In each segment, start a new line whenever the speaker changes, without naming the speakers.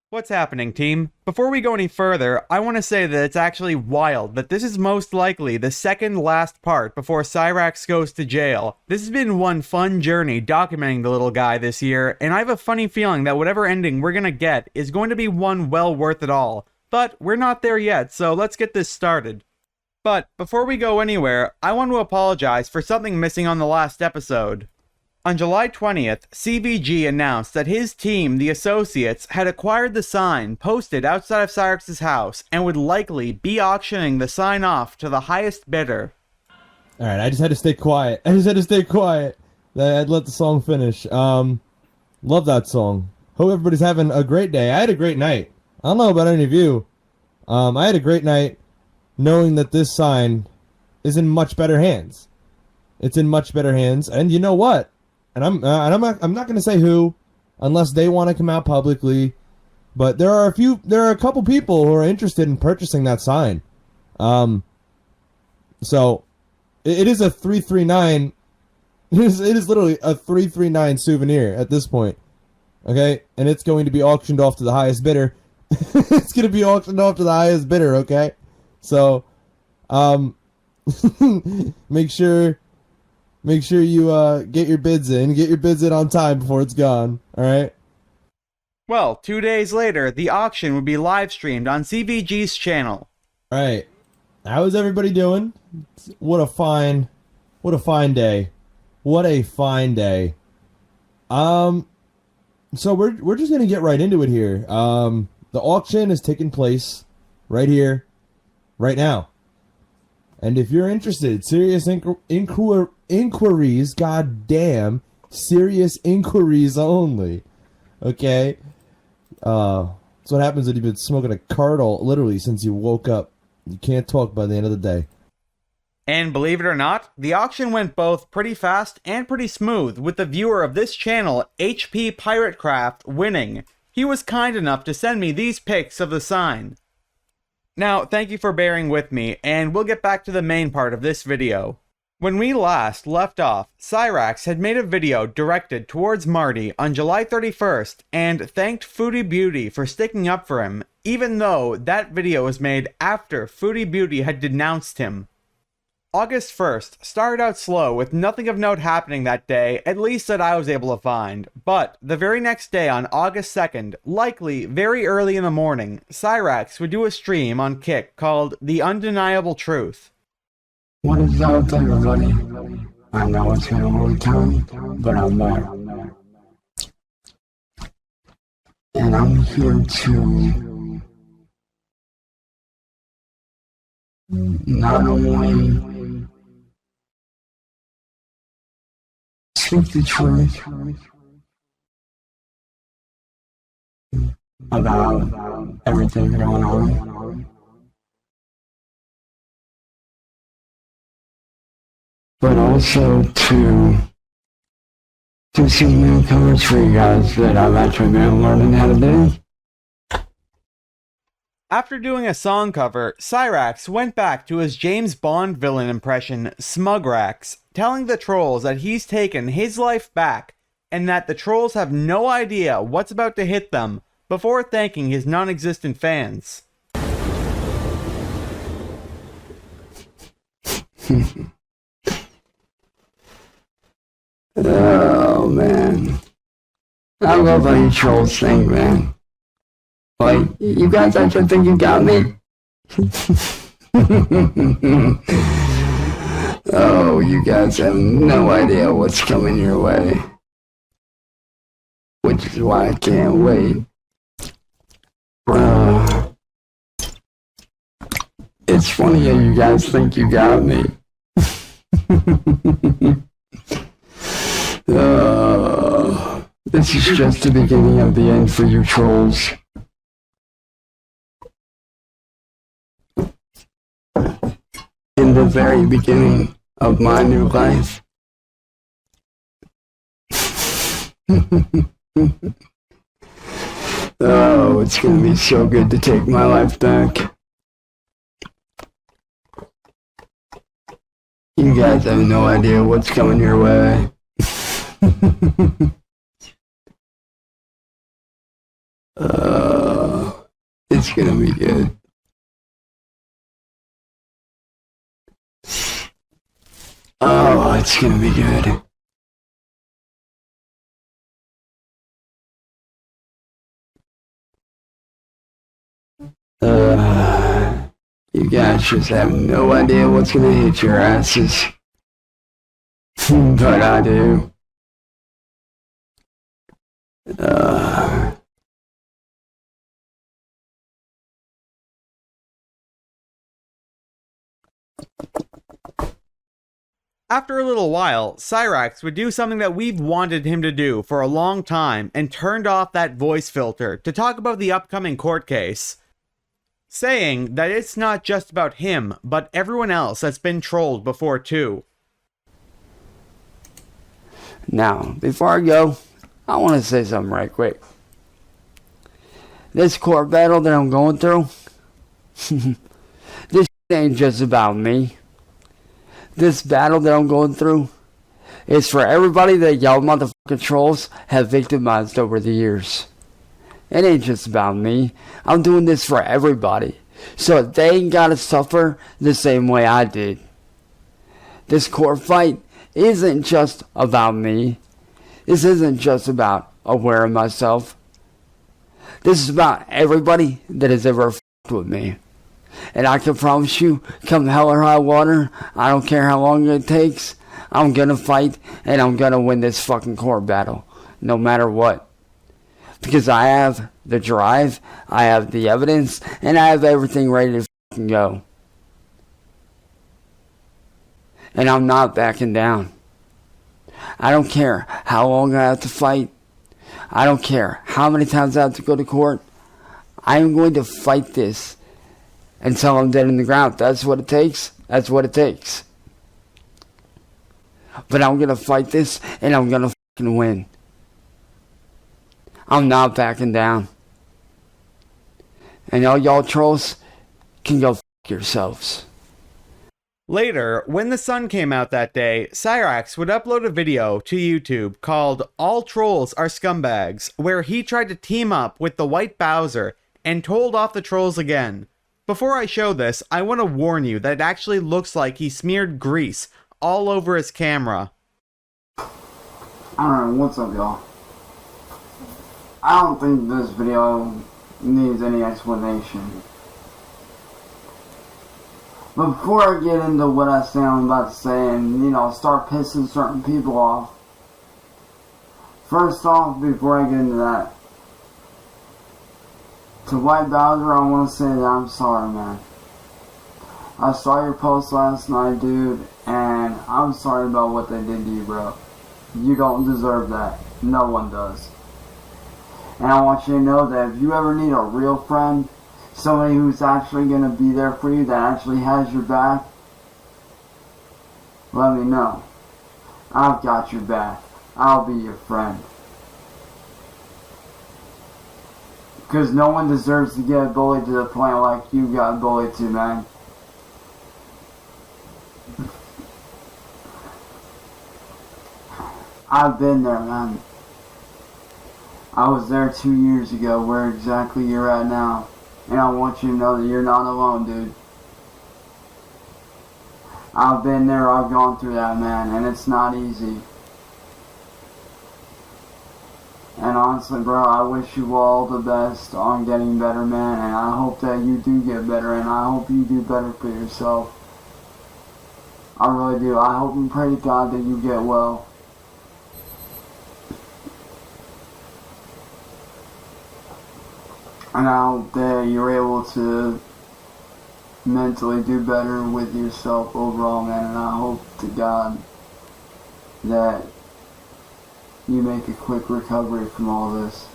What's happening, team? Before we go any further, I want to say that it's actually wild that this is most likely the second last part before Cyrax goes to jail. This has been one fun journey documenting the little guy this year, and I have a funny feeling that whatever ending we're gonna get is going to be one well worth it all. But we're not there yet, so let's get this started. But before we go anywhere, I want to apologize for something missing on the last episode. On July 20th, CVG announced that his team, the Associates, had acquired the sign posted outside of Cyrax's house and would likely be auctioning the sign off to the highest bidder.
Alright, I just had to stay quiet. I'd let the song finish. Love that song. Hope everybody's having a great day. I had a great night. I don't know about any of you. I had a great night knowing that this sign is in much better hands. It's in much better hands, and you know what? And I'm not going to say who, unless they want to come out publicly. But there are a couple people who are interested in purchasing that sign. So it is a 339. It is literally a 339 souvenir at this point. Okay, and it's going to be auctioned off to the highest bidder. It's going to be auctioned off to the highest bidder. Okay, so make sure you get your bids in. Get your bids in on time before it's gone. All right.
Well, 2 days later, the auction would be live streamed on CVG's channel.
All right. How is everybody doing? What a fine day. What a fine day. So we're just gonna get right into it here. The auction is taking place right here, right now. And if you're interested, serious inquiries, goddamn, serious inquiries only. Okay? That's what happens when you've been smoking a cardinal literally since you woke up. You can't talk by the end of the day.
And believe it or not, the auction went both pretty fast and pretty smooth, with the viewer of this channel, HP Piratecraft, winning. He was kind enough to send me these pics of the sign. Now, thank you for bearing with me, and we'll get back to the main part of this video. When we last left off, Cyrax had made a video directed towards Marty on July 31st and thanked Foodie Beauty for sticking up for him, even though that video was made after Foodie Beauty had denounced him. August 1st started out slow with nothing of note happening that day, at least that I was able to find, but the very next day on August 2nd, likely very early in the morning, Cyrax would do a stream on Kick called The Undeniable Truth.
What is up, everybody? I know it's been a long time, but I'm back. And I'm here to not only speak the truth about everything going on, but also to do some new covers for you guys that I've actually been learning how to do.
After doing a song cover, Cyrax went back to his James Bond villain impression, Smugrax, telling the trolls that he's taken his life back and that the trolls have no idea what's about to hit them, before thanking his non-existent fans.
Oh man, I love how you trolls think, man. Like, you guys actually think you got me? Oh, you guys have no idea what's coming your way. Which is why I can't wait. It's funny how you guys think you got me. This is just the beginning of the end for you trolls. In the very beginning of my new life. Oh, it's gonna be so good to take my life back. You guys have no idea what's coming your way. It's gonna be good. Oh, it's gonna be good. You guys just have no idea what's gonna hit your asses. But I do.
After a little while, Cyrax would do something that we've wanted him to do for a long time and turned off that voice filter to talk about the upcoming court case, saying that it's not just about him, but everyone else that's been trolled before too.
Now, before I go, I want to say something right quick. This court battle that I'm going through, this ain't just about me. This battle that I'm going through is for everybody that y'all motherfucking trolls have victimized over the years. It ain't just about me. I'm doing this for everybody, so they ain't gotta suffer the same way I did. This court fight isn't just about me. This isn't just about aware of myself. This is about everybody that has ever f***ed with me. And I can promise you, come hell or high water, I don't care how long it takes, I'm gonna fight and I'm gonna win this fucking court battle, no matter what. Because I have the drive, I have the evidence, and I have everything ready to fucking go. And I'm not backing down. I don't care how long I have to fight. I don't care how many times I have to go to court. I am going to fight this until I'm dead in the ground. That's what it takes. That's what it takes. But I'm going to fight this and I'm going to fucking win. I'm not backing down. And all y'all trolls can go fuck yourselves.
Later, when the sun came out that day, Cyrax would upload a video to YouTube called All Trolls Are Scumbags, where he tried to team up with the White Bowser and told off the trolls again. Before I show this, I want to warn you that it actually looks like he smeared grease all over his camera.
Alright, what's up y'all? I don't think this video needs any explanation. But before I get into what I say I'm about to say and, start pissing certain people off. First off, before I get into that, to White Bowser, I want to say that I'm sorry, man. I saw your post last night, dude, and I'm sorry about what they did to you, bro. You don't deserve that. No one does. And I want you to know that if you ever need a real friend, somebody who's actually going to be there for you, that actually has your back, let me know. I've got your back. I'll be your friend. Because no one deserves to get bullied to the point like you got bullied to, man. I've been there, man. I was there 2 years ago, where exactly you're at now. And I want you to know that you're not alone, dude. I've been there, I've gone through that, man, and it's not easy. And honestly, bro, I wish you all the best on getting better, man, and I hope that you do get better, and I hope you do better for yourself. I really do. I hope and pray to God that you get well. And I hope that you're able to mentally do better with yourself overall, man. And I hope to God that you make a quick recovery from all this.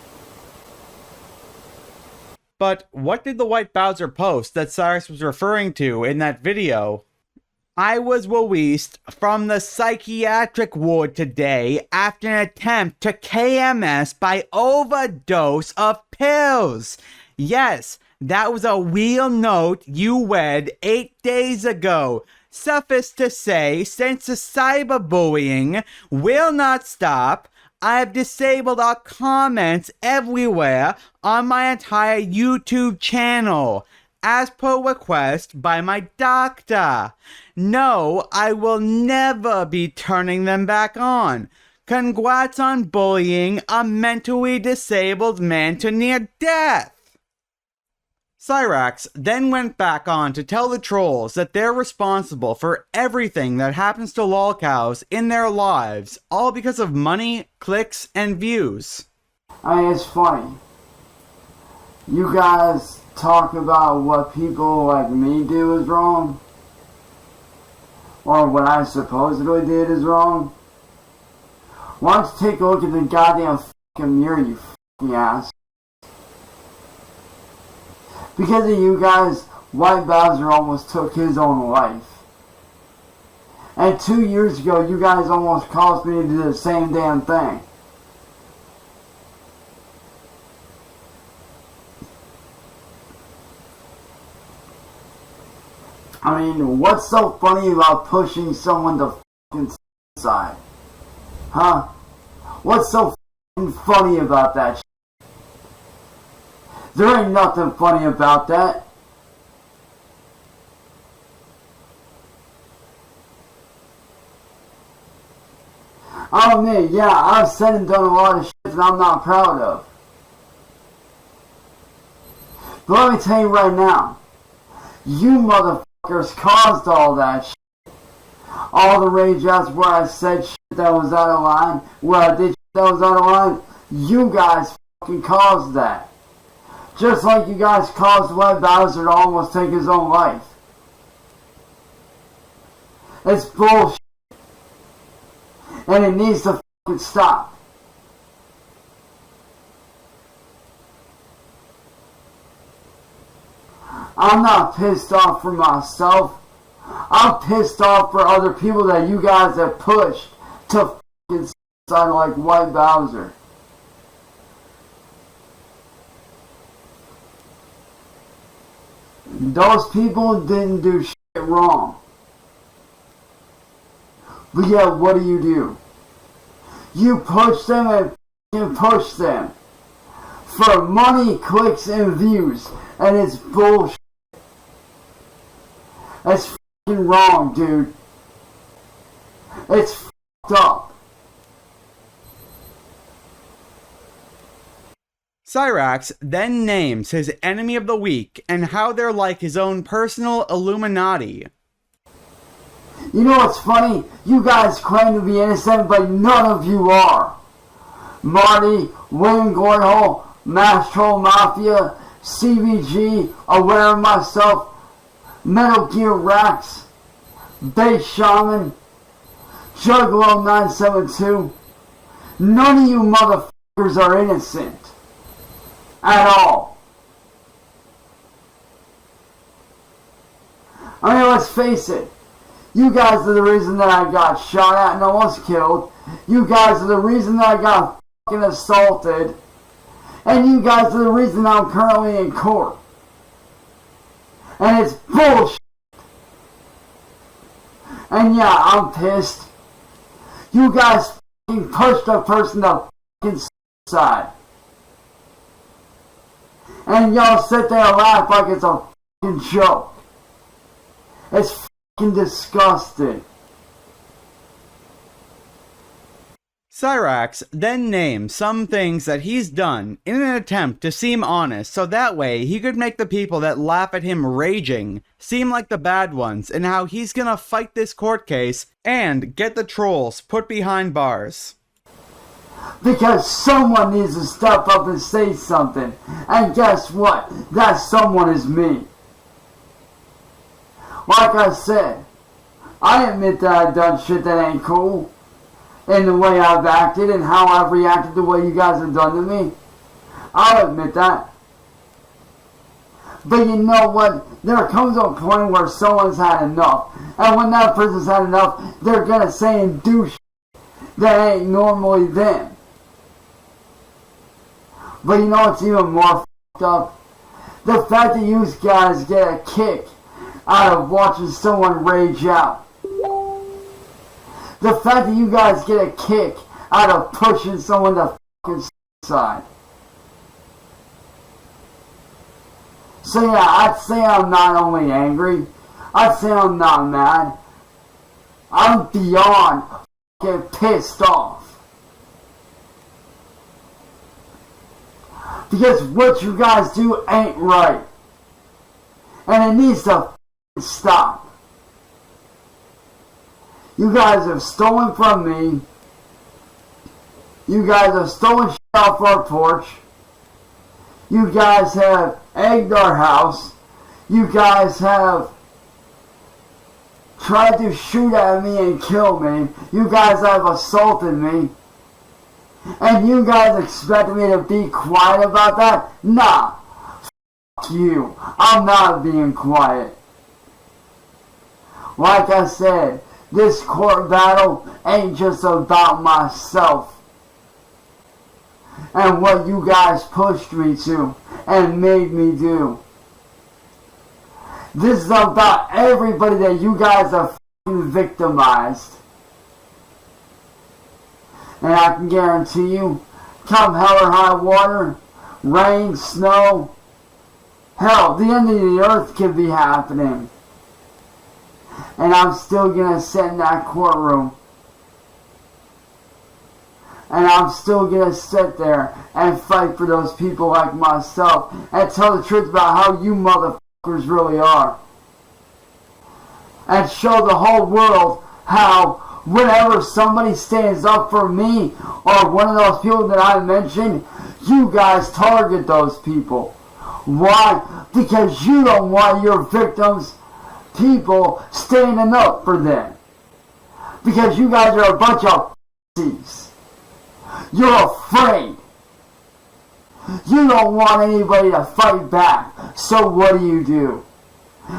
But what did the White Bowser post that Cyrax was referring to in that video? I was released from the psychiatric ward today after an attempt to KMS by overdose of pills. Yes, that was a real note you read 8 days ago. Suffice to say, since the cyberbullying will not stop, I have disabled all comments everywhere on my entire YouTube channel, as per request by my doctor. No, I will never be turning them back on. Congrats on bullying a mentally disabled man to near death. Cyraxx then went back on to tell the trolls that they're responsible for everything that happens to lolcows in their lives, all because of money, clicks, and views.
I mean, it's funny. You guys talk about what people like me do is wrong, or what I supposedly did is wrong. Why don't you take a look at the goddamn fucking mirror, you fucking ass? Because of you guys, White Bowser almost took his own life. And 2 years ago, you guys almost caused me to do the same damn thing. I mean, what's so funny about pushing someone to fucking suicide? Huh? What's so fucking funny about that shit? There ain't nothing funny about that. I admit, yeah, I've said and done a lot of shit that I'm not proud of. But let me tell you right now, you motherfuckers caused all that shit. All the rage outs where I said shit that was out of line, where I did shit that was out of line, you guys fucking caused that. Just like you guys caused White Bowser to almost take his own life. It's bullshit. And it needs to fucking stop. I'm not pissed off for myself. I'm pissed off for other people that you guys have pushed to fucking suicide like White Bowser. Those people didn't do shit wrong. But yeah, what do? You push them and fucking push them. For money, clicks, and views. And it's bullshit. That's fucking wrong, dude. It's fucked up.
Cyraxx then names his enemy of the week and how they're like his own personal Illuminati.
You know what's funny? You guys claim to be innocent, but none of you are. Marty, William Goyhole, Mass Troll Mafia, CVG, Aware of Myself, Metal Gear Rax, Base Shaman, Juggalo 972. None of you motherfuckers are innocent. At all. I mean, let's face it. You guys are the reason that I got shot at and almost killed. You guys are the reason that I got fucking assaulted. And you guys are the reason I'm currently in court. And it's bullshit. And yeah, I'm pissed. You guys fucking pushed a person to fucking suicide. And y'all sit there and laugh like it's a fucking joke. It's fucking disgusting.
Cyraxx then names some things that he's done in an attempt to seem honest, so that way he could make the people that laugh at him raging seem like the bad ones, and how he's gonna fight this court case and get the trolls put behind bars.
Because someone needs to step up and say something. And guess what? That someone is me. Like I said, I admit that I've done shit that ain't cool. In the way I've acted and how I've reacted the way you guys have done to me. I'll admit that. But you know what? There comes a point where someone's had enough. And when that person's had enough, they're gonna say and do shit that ain't normally them. But you know what's even more fucked up? The fact that you guys get a kick out of watching someone rage out. The fact that you guys get a kick out of pushing someone to fucking suicide. So yeah, I'd say I'm not only angry, I'd say I'm not mad. I'm beyond fucking pissed off. Because what you guys do ain't right. And it needs to stop. You guys have stolen from me. You guys have stolen shit off our porch. You guys have egged our house. You guys have tried to shoot at me and kill me. You guys have assaulted me. And you guys expect me to be quiet about that? Nah. F you. I'm not being quiet. Like I said, this court battle ain't just about myself and what you guys pushed me to and made me do. This is about everybody that you guys have f***ing victimized. And I can guarantee you, come hell or high water, rain, snow, hell, the end of the earth could be happening. And I'm still gonna sit in that courtroom. And I'm still gonna sit there and fight for those people like myself and tell the truth about how you motherfuckers really are. And show the whole world how whenever somebody stands up for me or one of those people that I mentioned, you guys target those people. Why? Because you don't want your victims, people, standing up for them. Because you guys are a bunch of pussies. You're afraid. You don't want anybody to fight back. So what do?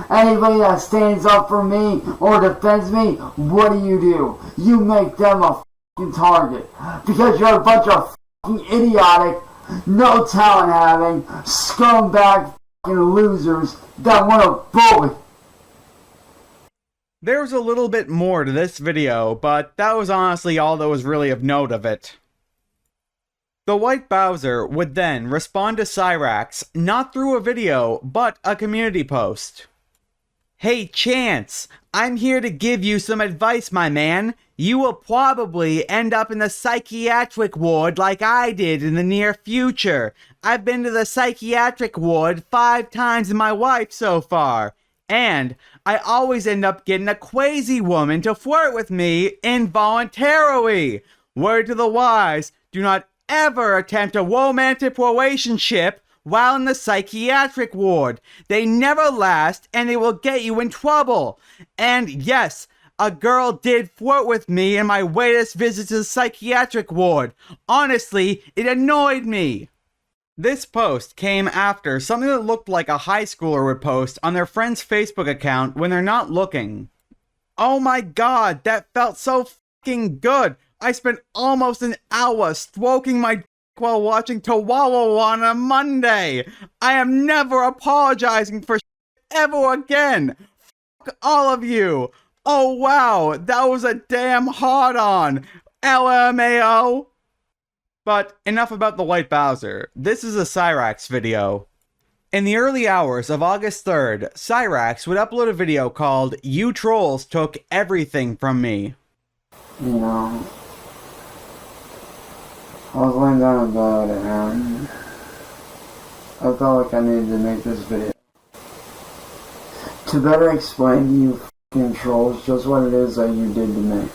Anybody that stands up for me or defends me, what do? You make them a fucking target. Because you're a bunch of fucking idiotic, no talent having, scumbag fucking losers that want to bully.
There's a little bit more to this video, but that was honestly all that was really of note of it. The White Bowser would then respond to Cyraxx, not through a video, but a community post. Hey Chance, I'm here to give you some advice, my man. You will probably end up in the psychiatric ward like I did in the near future. I've been to the psychiatric ward 5 times in my life so far. And I always end up getting a crazy woman to flirt with me involuntarily. Word to the wise, do not ever attempt a romantic relationship while in the psychiatric ward. They never last and they will get you in trouble. And yes, a girl did flirt with me in my latest visit to the psychiatric ward. Honestly, it annoyed me. This post came after something that looked like a high schooler would post on their friend's Facebook account when they're not looking. Oh my god, that felt so fucking good. I spent almost an hour stroking my dick while watching Chihuahua on a Monday. I am never apologizing for shit ever again. Fuck all of you. Oh wow, that was a damn hard-on. LMAO. But enough about the White Bowser. This is a Cyraxx video. In the early hours of August 3rd, Cyraxx would upload a video called "You Trolls Took Everything From Me."
You know, I was laying down in bed and I felt like I needed to make this video to better explain to you f***ing trolls just what it is that you did to me.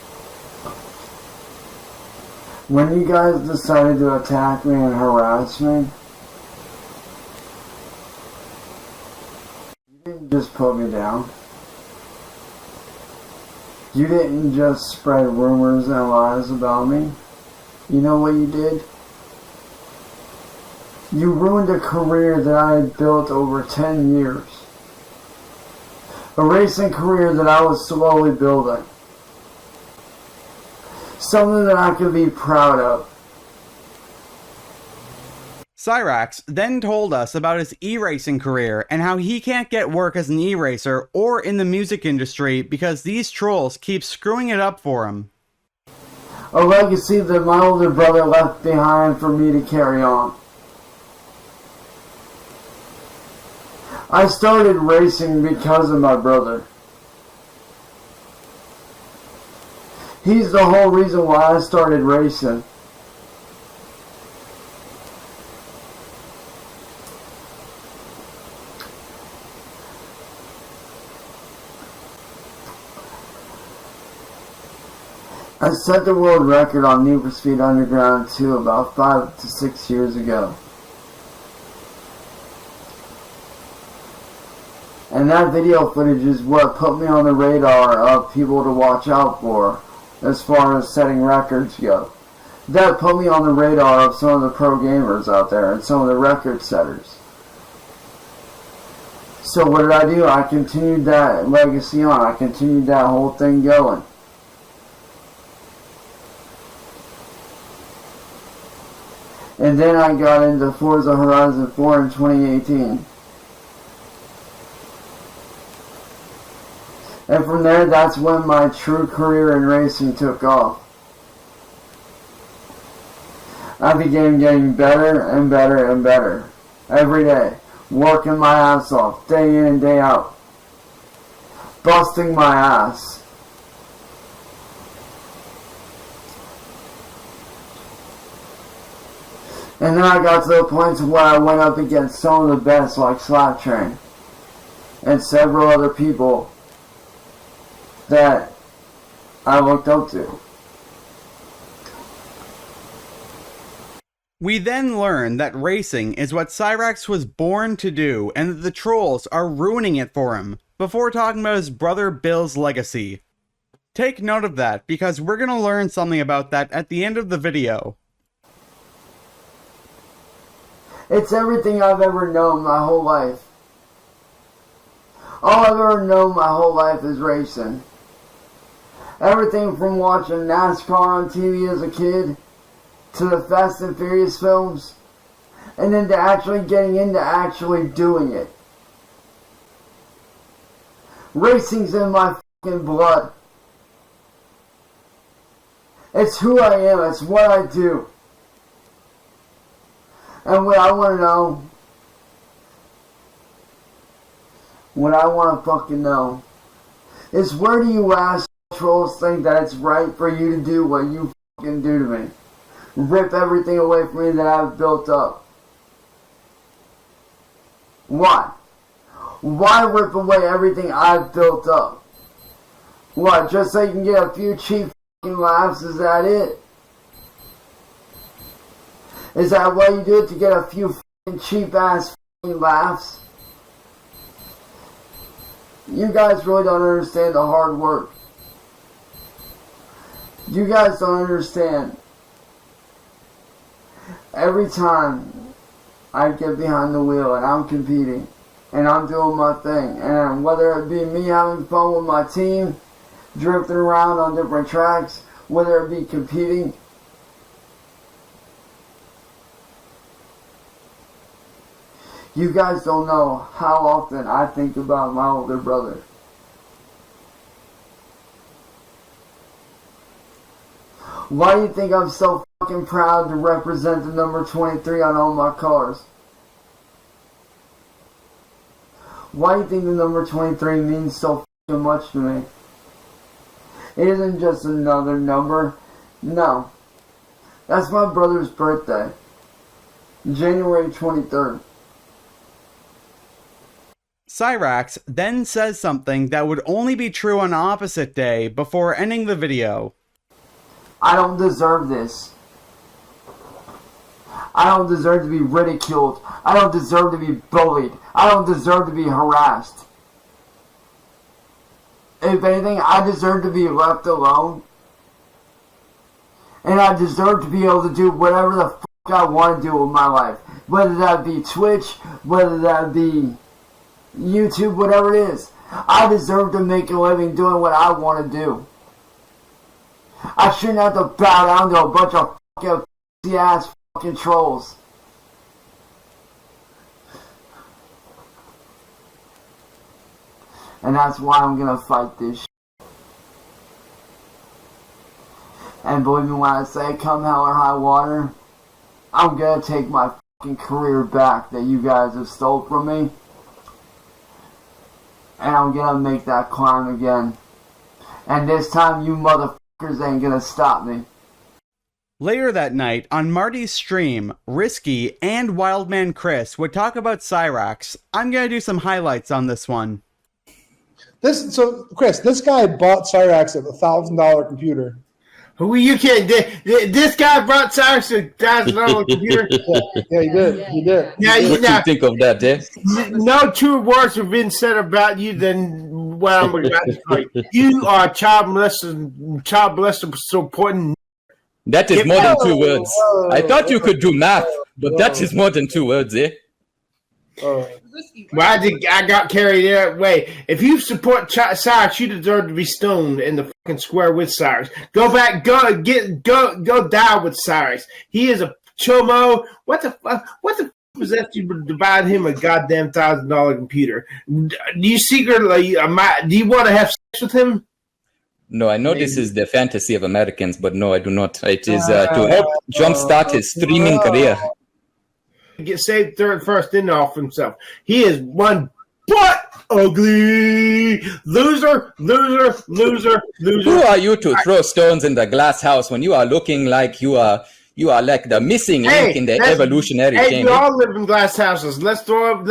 When you guys decided to attack me and harass me, you didn't just put me down. You didn't just spread rumors and lies about me. You know what you did? You ruined a career that I had built over 10 years. A racing career that I was slowly building. Something that I could be proud of.
Cyraxx then told us about his e-racing career and how he can't get work as an e-racer or in the music industry because these trolls keep screwing it up for him.
A legacy that my older brother left behind for me to carry on. I started racing because of my brother. He's the whole reason why I started racing. I set the world record on Need for Speed Underground 2 about 5 to 6 years ago. And that video footage is what put me on the radar of people to watch out for as far as setting records go. That put me on the radar of some of the pro gamers out there and some of the record setters. So what did I do? I continued that legacy on. I continued that whole thing going. And then I got into Forza Horizon 4 in 2018. And from there, that's when my true career in racing took off. I began getting better and better and better every day, working my ass off, day in and day out, busting my ass. And then I got to the point where I went up against some of the best, like Slap Train, and several other people that I looked up to.
We then learn that racing is what Cyrax was born to do, and that the trolls are ruining it for him, before talking about his brother Bill's legacy. Take note of that, because we're gonna learn something about that at the end of the video.
It's everything I've ever known my whole life. All I've ever known my whole life is racing. Everything from watching NASCAR on TV as a kid, to the Fast and Furious films, and then to actually getting into actually doing it. Racing's in my fucking blood. It's who I am, it's what I do. And what I want to know, what I want to fucking know, is where do you ass trolls think that it's right for you to do what you fucking do to me? Rip everything away from me that I've built up. Why? Why rip away everything I've built up? What, just so you can get a few cheap fucking laughs? Is that it? Is that why you do it, to get a few fucking cheap ass fucking laughs? You guys really don't understand the hard work. You guys don't understand. Every time I get behind the wheel and I'm competing and I'm doing my thing, and whether it be me having fun with my team, drifting around on different tracks, whether it be competing, you guys don't know how often I think about my older brother. Why do you think I'm so fucking proud to represent the number 23 on all my cars? Why do you think the number 23 means so fucking much to me? It isn't just another number. No. That's my brother's birthday. January 23rd.
Cyrax then says something that would only be true on opposite day before ending the video.
I don't deserve this. I don't deserve to be ridiculed. I don't deserve to be bullied. I don't deserve to be harassed. If anything, I deserve to be left alone. And I deserve to be able to do whatever the fuck I want to do with my life. Whether that be Twitch, whether that be YouTube, whatever it is. I deserve to make a living doing what I want to do. I shouldn't have to bow down to a bunch of fucking ass fucking trolls. And that's why I'm gonna fight this shit. And believe me when I say come hell or high water, I'm gonna take my fucking career back that you guys have stole from me. And I'm gonna make that climb again. And this time you motherfuckers ain't gonna stop me.
Later that night, on Marty's stream, Risky and Wildman Chris would talk about Cyrax. I'm gonna do some highlights on this one.
Chris, this guy bought Cyrax at $1,000 computer.
Who you can't? This guy brought Cyrax a $1,000 computer.
Yeah, he did. He did.
Now,
What do you think of that, eh?
no truer words have been said about you than what I'm about to say. You are a child molester supporting.
That is more than 2 words. I thought you could do math, but that is more than 2 words, eh?
Well, I got carried away. If you support Cyrax, you deserve to be stoned in the fucking square with Cyrax. Go back, go die with Cyrax. He is a chomo. What the fuck possessed you to buy him a goddamn $1,000 computer? Do you secretly? Do you want to have sex with him?
No, I know this is the fantasy of Americans, but no, I do not. It is to help jumpstart his streaming career.
Get saved first, then off himself. He is one butt ugly loser.
Who are you to throw stones in the glass house when you are looking like you are like the missing link in the evolutionary chain?
Hey, we all live in glass houses. Let's throw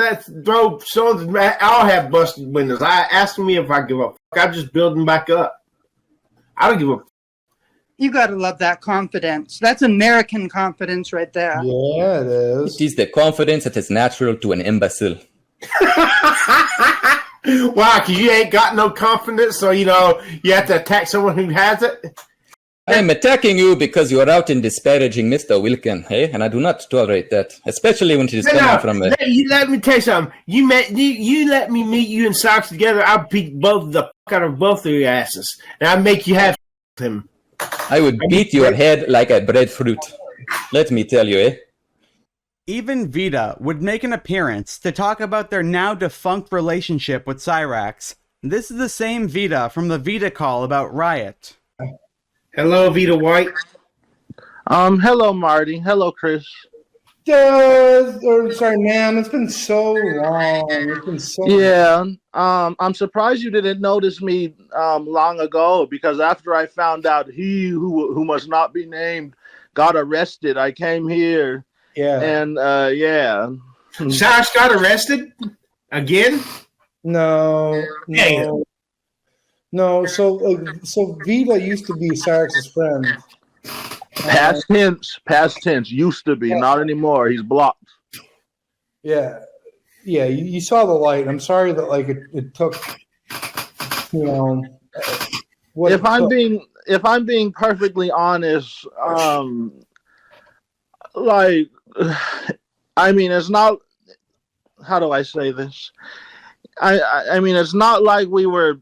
stones. I'll have busted windows. Ask me if I give a fuck. I just build them back up. I don't give a fuck.
You gotta love that confidence. That's American confidence right there.
Yeah, it is.
It is the confidence that is natural to an imbecile.
Why? Because you ain't got no confidence, so you have to attack someone who has it.
I am attacking you because you are out in disparaging Mr. Wilkin, eh? And I do not tolerate that, especially when it is coming from a...
Let me tell you something. You let me meet you and Cyrax together, I'll beat the fuck out of both of your asses. And I'll make you have with him.
I would beat your head like a breadfruit. Let me tell you, eh?
Even Vita would make an appearance to talk about their now defunct relationship with Cyrax. This is the same Vita from the Vita call about Riot.
Hello, Vita White.
Hello, Marty. Hello, Chris.
Sorry, man. It's been so long. It's been so long.
I'm surprised you didn't notice me long ago, because after I found out he who must not be named got arrested, I came here.
Yeah.
And
Cyrax got arrested again?
No. So Vita used to be Cyrax's friend.
Past tense, used to be, not anymore. He's blocked.
Yeah. You saw the light. I'm sorry that it took.
If I'm being perfectly honest, it's not. How do I say this? I mean, it's not like we were,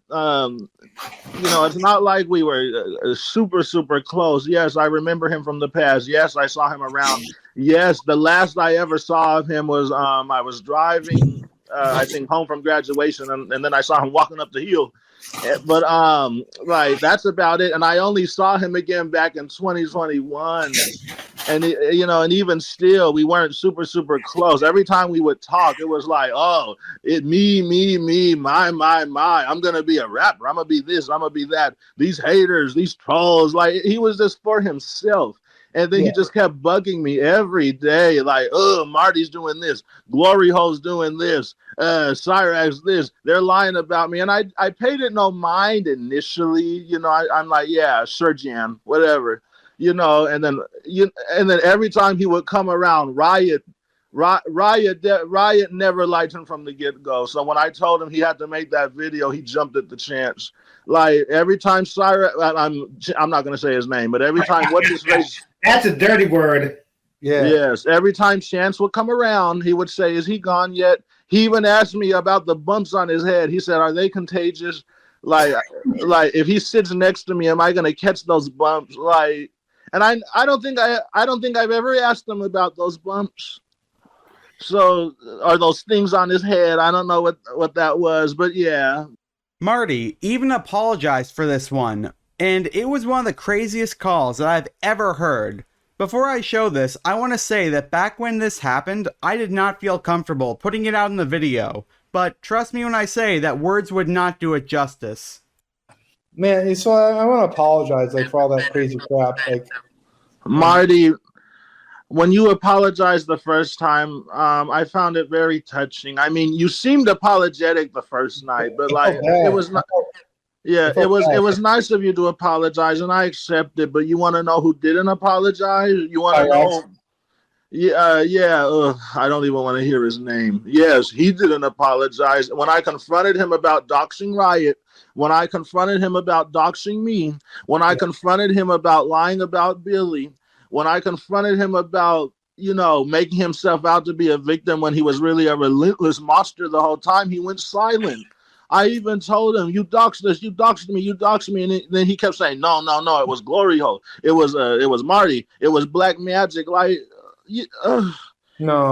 it's not like we were super, super close. Yes, I remember him from the past. Yes, I saw him around. Yes, the last I ever saw of him was I was driving, I think, home from graduation, and then I saw him walking up the hill. But that's about it. And I only saw him again back in 2021. And and even still, we weren't super, super close. Every time we would talk, it was like, me, my. I'm gonna be a rapper. I'm gonna be this. I'm gonna be that. These haters, these trolls. Like, he was just for himself. And then he just kept bugging me every day, like, Marty's doing this, Glory Hole's doing this, Cyrax this. They're lying about me, and I paid it no mind initially. I'm like, yeah, sure, Jan, whatever. And then every time he would come around, Riot never liked him from the get-go. So when I told him he had to make that video, he jumped at the chance. Like, every time Cyrax, I'm not gonna say his name, but every time what's his face?
That's a dirty word.
Yeah.
Yes. Every time Chance would come around, he would say, "Is he gone yet?" He even asked me about the bumps on his head. He said, "Are they contagious? Like if he sits next to me, am I gonna catch those bumps?" Like. And I don't think I've ever asked him about those bumps. So, are those things on his head? I don't know what that was, but yeah.
Marty even apologized for this one. And it was one of the craziest calls that I've ever heard. Before I show this, I want to say that back when this happened, I did not feel comfortable putting it out in the video, but trust me when I say that words would not do it justice.
Man, so I want to apologize for all that crazy crap.
Marty, when you apologized the first time, I found it very touching. I mean, you seemed apologetic the first night, but it was not. Yeah, it was nice of you to apologize, and I accept it. But you want to know who didn't apologize? You want to know? Yeah. I don't even want to hear his name. Yes, he didn't apologize. When I confronted him about doxing Riot, when I confronted him about doxing me, when I confronted him about lying about Billy, when I confronted him about, making himself out to be a victim when he was really a relentless monster the whole time, he went silent. I even told him, you doxed us, you doxed me, and then he kept saying, no, it was Glory Hole, it was Marty, it was Black Magic,
No. And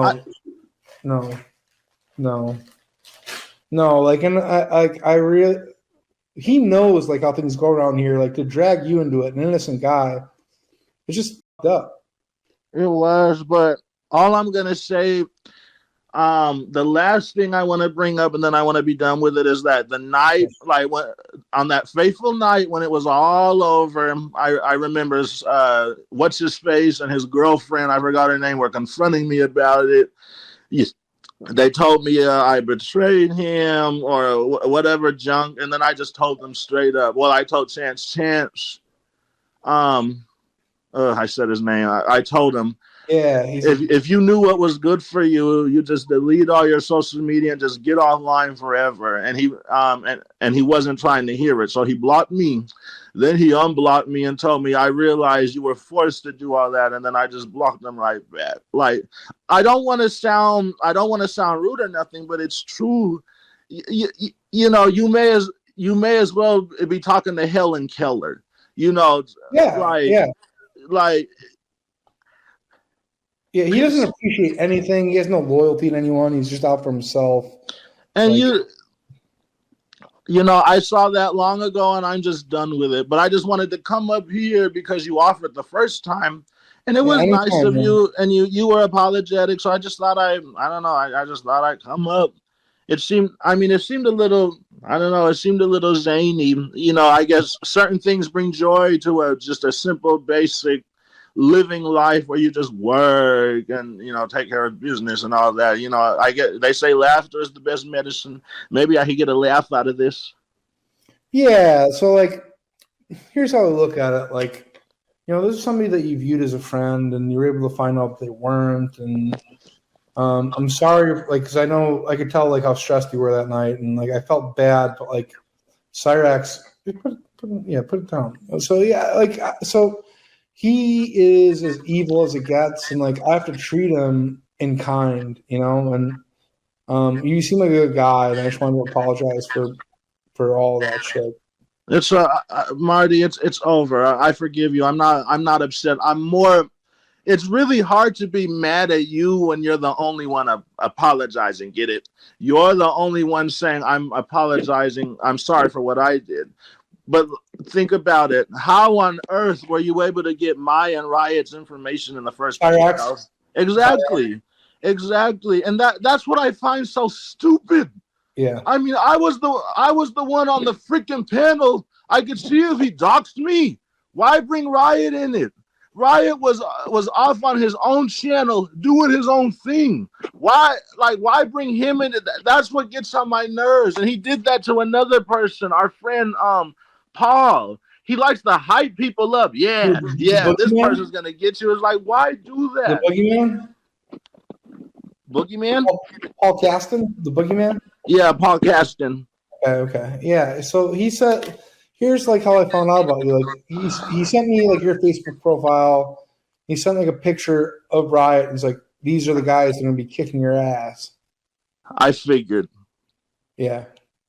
I really, he knows how things go around here. To drag you into it, an innocent guy, it's just fucked up.
It was, but all I'm gonna say, the last thing I want to bring up, and then I want to be done with it, is that the night, on that fateful night when it was all over, I remember what's his face and his girlfriend, I forgot her name, were confronting me about it. Yes. They told me I betrayed him or whatever junk, and then I just told them straight up. Well, I told Chance. I said his name. I told him.
Yeah.
If you knew what was good for you, you just delete all your social media and just get offline forever. And he wasn't trying to hear it, so he blocked me. Then he unblocked me and told me, I realized you were forced to do all that, and then I just blocked him right back. I don't want to sound rude or nothing, but it's true. You may as well be talking to Helen Keller.
Yeah, he doesn't appreciate anything. He has no loyalty to anyone. He's just out for himself.
And I saw that long ago, and I'm just done with it. But I just wanted to come up here because you offered the first time, and it was nice of you. And you were apologetic, so I just thought I don't know. I just thought I'd come up. It seemed a little. I don't know. It seemed a little zany. I guess certain things bring joy to just a simple, basic living life where you just work and take care of business and all that. They say laughter is the best medicine. Maybe I could get a laugh out of this.
Yeah, so here's how I look at it. This is somebody that you viewed as a friend, and you were able to find out they weren't. And I'm sorry, because I know I could tell how stressed you were that night, and I felt bad, but Cyraxx, put it down. So he is as evil as it gets, and I have to treat him in kind, and you seem like a good guy, and I just wanted to apologize for all that shit.
It's Marty, it's over. I forgive you. I'm not upset. It's really hard to be mad at you when you're the only one apologizing. Get it? You're the only one saying, I'm apologizing. I'm sorry for what I did. But think about it. How on earth were you able to get my and Riot's information in the first place? Exactly. And that's what I find so stupid.
Yeah.
I mean, I was the one on the freaking panel. I could see if he doxed me. Why bring Riot in it? Riot was off on his own channel doing his own thing. Why bring him into that? That's what gets on my nerves. And he did that to another person, our friend Paul. He likes to hype people up. Yeah, this person's gonna get you. It's why do that?
The
Boogeyman?
Paul Caston, the Boogeyman?
Yeah, Paul Caston.
Okay. Yeah. So he said, here's how I found out about you. He sent me your Facebook profile. He sent a picture of Riot, and he's these are the guys that are gonna be kicking your ass.
I figured.
Yeah.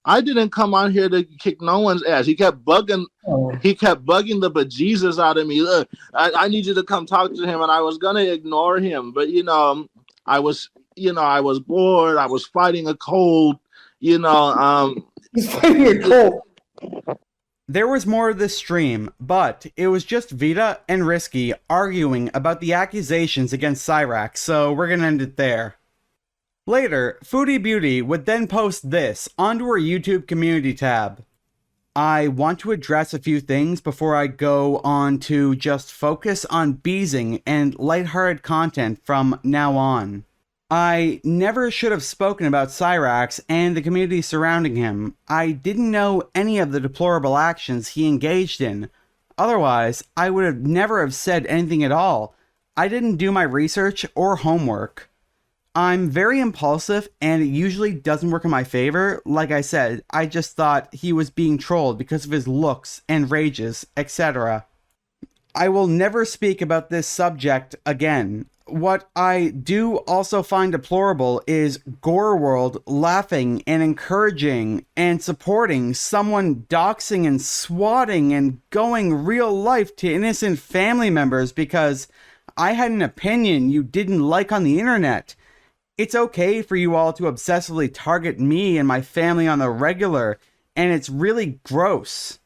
I didn't come on here to kick no one's ass. He kept bugging. He kept bugging the bejesus out of me. Look, I need you to come talk to him, and I was gonna ignore him, but I was bored. I was fighting a cold.
He's fighting a cold.
There was more of this stream, but it was just Vita and Risky arguing about the accusations against Cyrax, so we're gonna end it there. Later, Foodie Beauty would then post this onto her YouTube community tab. I want to address a few things before I go on to just focus on beezing and lighthearted content from now on. I never should have spoken about Cyrax and the community surrounding him. I didn't know any of the deplorable actions he engaged in. Otherwise, I would have never have said anything at all. I didn't do my research or homework. I'm very impulsive, and it usually doesn't work in my favor. Like I said, I just thought he was being trolled because of his looks and rages, etc. I will never speak about this subject again. What I do also find deplorable is Gore World laughing and encouraging and supporting someone doxing and swatting and going real life to innocent family members because I had an opinion you didn't like on the internet. It's okay for you all to obsessively target me and my family on the regular, and it's really gross.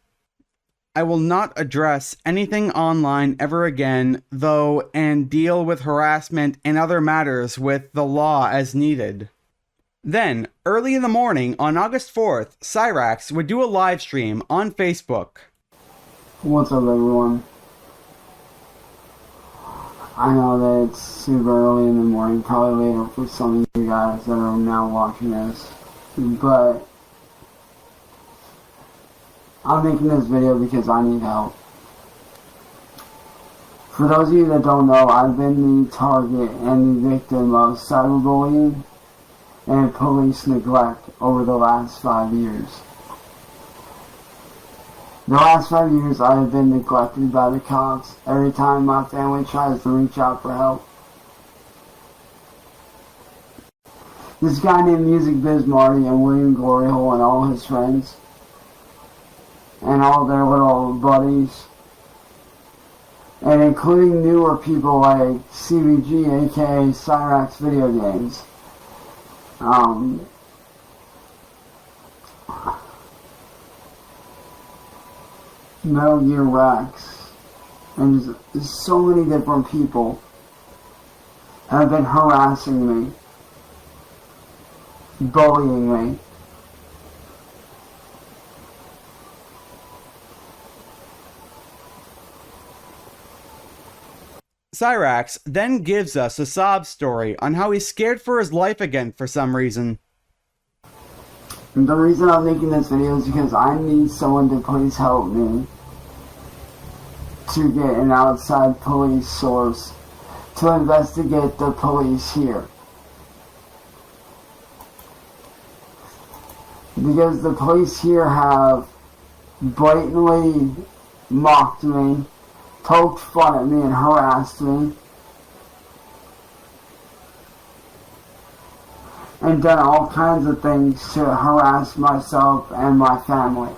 I will not address anything online ever again, though, and deal with harassment and other matters with the law as needed. Then, early in the morning on August 4th, Cyrax would do a live stream on Facebook.
What's up, everyone? I know that it's super early in the morning, probably later for some of you guys that are now watching this, but I'm making this video because I need help. For those of you that don't know, I've been the target and the victim of cyberbullying and police neglect over the last 5 years. The last 5 years I have been neglected by the cops every time my family tries to reach out for help. This guy named Music Biz Marty and William Gloryhole and all his friends and all their little buddies, and including newer people like CVG, aka Cyrax Video Games, Metal Gear Rex, and just so many different people have been harassing me, bullying me.
Cyrax then gives us a sob story on how he's scared for his life again for some reason.
And the reason I'm making this video is because I need someone to please help me to get an outside police source to investigate the police here. Because the police here have blatantly mocked me, poked fun at me, and harassed me, and done all kinds of things to harass myself and my family.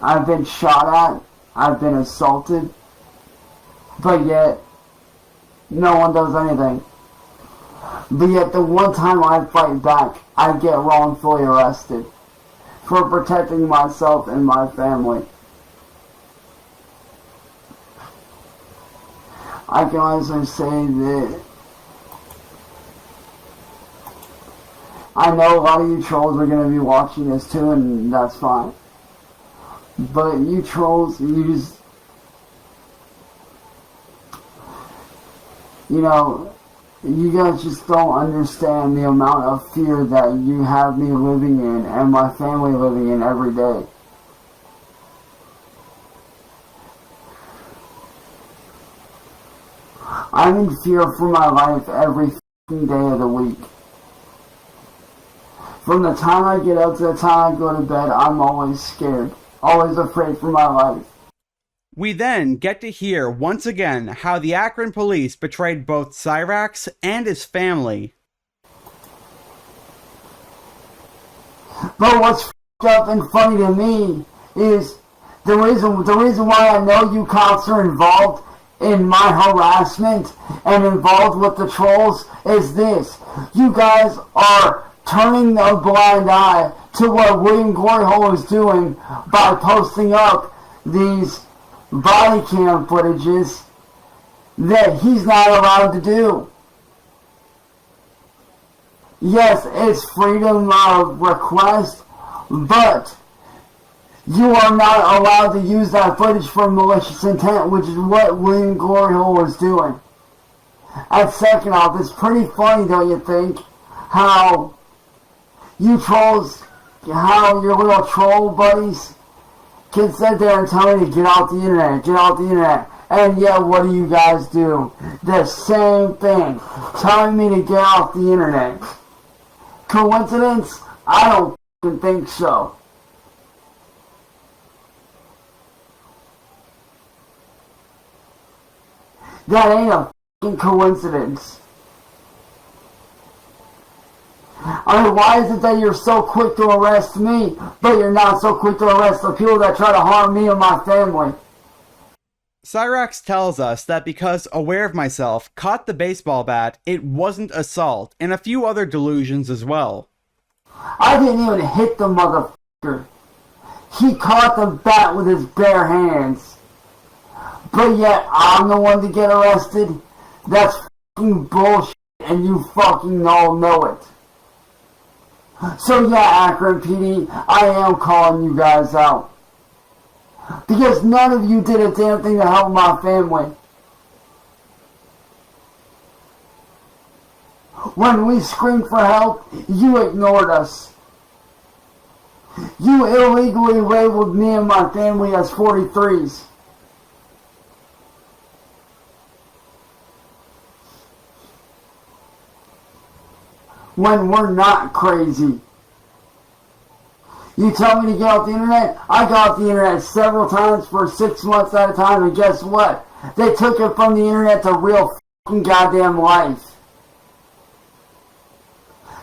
I've been shot at, I've been assaulted, but yet no one does anything. But yet the one time I fight back, I get wrongfully arrested for protecting myself and my family. I can also say that I know a lot of you trolls are going to be watching this too, and that's fine. But you trolls, you guys just don't understand the amount of fear that you have me living in and my family living in every day. I'm in fear for my life every day of the week. From the time I get up to the time I go to bed, I'm always scared. Always afraid for my life.
We then get to hear once again how the Akron police betrayed both Cyrax and his family.
But what's f***ed up and funny to me is the reason why I know you cops are involved in my harassment and involved with the trolls is this. You guys are turning a blind eye to what William Gloryhole is doing by posting up these body cam footages that he's not allowed to do. Yes, it's freedom of request, but you are not allowed to use that footage for malicious intent, which is what William Gloryhole was doing. And second off, it's pretty funny, don't you think, how you trolls, how your little troll buddies can sit there and tell me to get off the internet, get off the internet. And yet, what do you guys do? The same thing, telling me to get off the internet. Coincidence? I don't fucking think so. That ain't a fucking coincidence. I mean, why is it that you're so quick to arrest me, but you're not so quick to arrest the people that try to harm me and my family?
Cyrax tells us that because aware of myself caught the baseball bat, it wasn't assault, and a few other delusions as well.
I didn't even hit the motherfucker. He caught the bat with his bare hands. But yet, I'm the one to get arrested? That's fucking bullshit, and you fucking all know it. So yeah, Akron PD, I am calling you guys out. Because none of you did a damn thing to help my family. When we screamed for help, you ignored us. You illegally labeled me and my family as 43s. When we're not crazy. You tell me to get off the internet? I got off the internet several times for 6 months at a time, and guess what? They took it from the internet to real fucking goddamn life.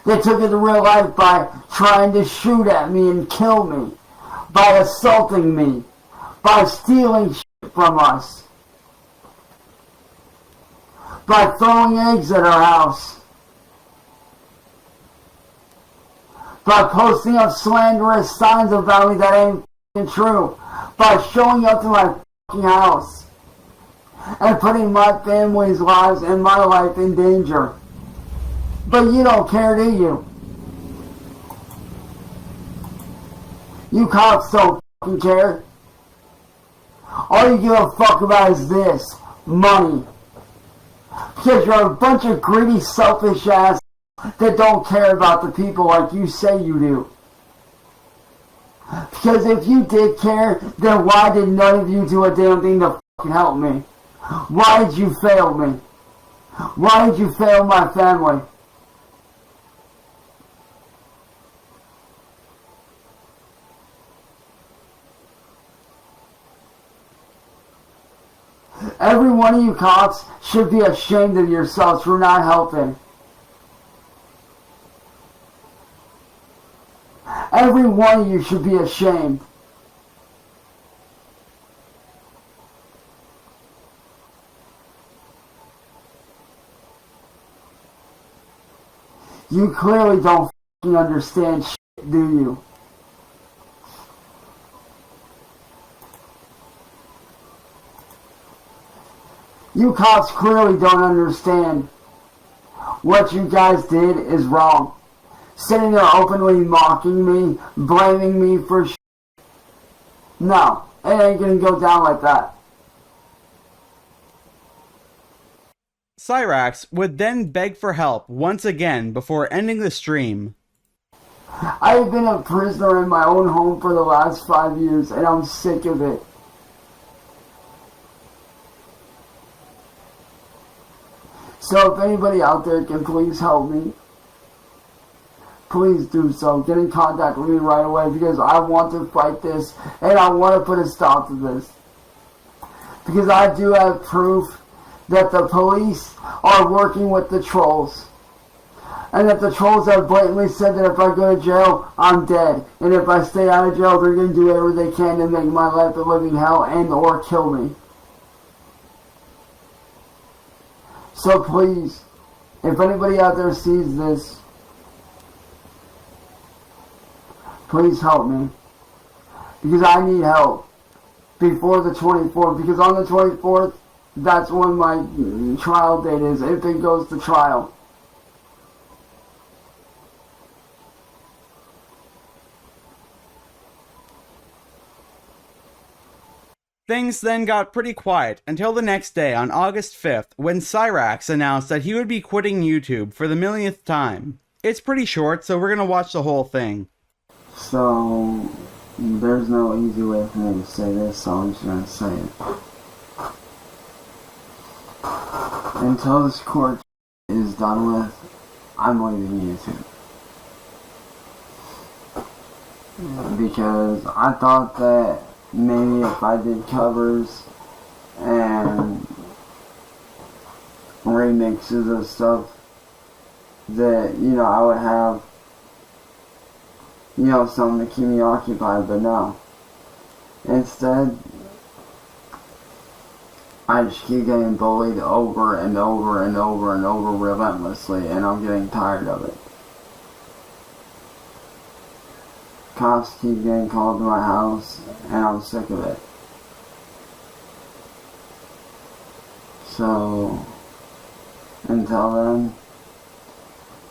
They took it to real life by trying to shoot at me and kill me, by assaulting me, by stealing shit from us, by throwing eggs at our house, by posting up slanderous signs about me that ain't f***ing true, by showing up to my f***ing house, and putting my family's lives and my life in danger. But you don't care, do you? You cops don't f***ing care. All you give a fuck about is this, money. Because you're a bunch of greedy, selfish ass that don't care about the people like you say you do. Because if you did care, then why did none of you do a damn thing to fucking help me? Why did you fail me? Why did you fail my family? Every one of you cops should be ashamed of yourselves for not helping. Every one of you should be ashamed. You clearly don't f***ing understand shit, do you? You cops clearly don't understand. What you guys did is wrong. Sitting there openly mocking me, blaming me for shit. No, it ain't gonna go down like that.
Cyrax would then beg for help once again before ending the stream.
I've been a prisoner in my own home for the last 5 years, and I'm sick of it. So if anybody out there can please help me, please do so. Get in contact with me right away, because I want to fight this and I want to put a stop to this. Because I do have proof that the police are working with the trolls. And that the trolls have blatantly said that if I go to jail, I'm dead. And if I stay out of jail, they're going to do whatever they can to make my life a living hell and or kill me. So please, if anybody out there sees this, Please help me. Because I need help before the 24th. Because on the 24th, that's when my trial date is, if it goes to trial.
Things then got pretty quiet until the next day on August 5th when Cyrax announced that he would be quitting YouTube for the millionth time. It's pretty short, so we're gonna watch the whole thing.
So, there's no easy way for me to say this, so I'm just gonna say it. Until this court is done with, I'm leaving YouTube. Because I thought that maybe if I did covers and remixes of stuff that, I would have, something to keep me occupied, but no. Instead, I just keep getting bullied over and over and over and over relentlessly, and I'm getting tired of it. Cops keep getting called to my house, and I'm sick of it. So, until then,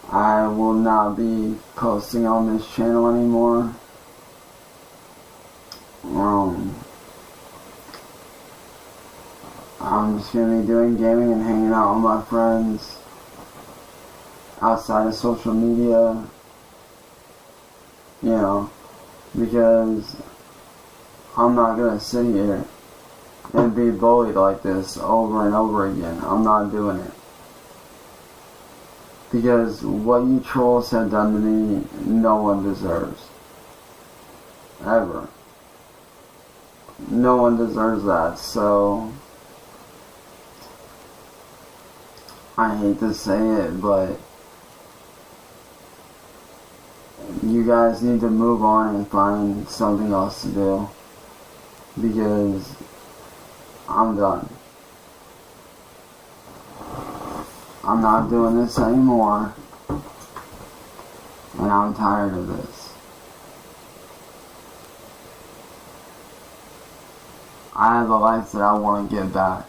I will not be posting on this channel anymore. I'm just going to be doing gaming and hanging out with my friends outside of social media, because I'm not going to sit here and be bullied like this over and over again. I'm not doing it. Because what you trolls have done to me, no one deserves. Ever. No one deserves that, so I hate to say it, but you guys need to move on and find something else to do, because I'm done. I'm not doing this anymore, and I'm tired of this. I have a life that I want to get back,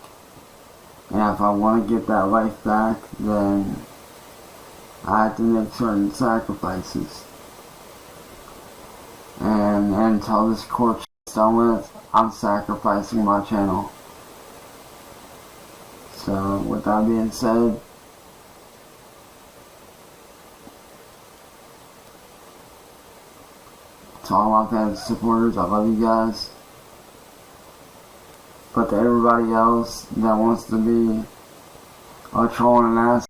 and if I want to get that life back, then I have to make certain sacrifices. And until this court is done with, I'm sacrificing my channel. So, with that being said, to all my fans and supporters, I love you guys. But to everybody else that wants to be a troll and an ass,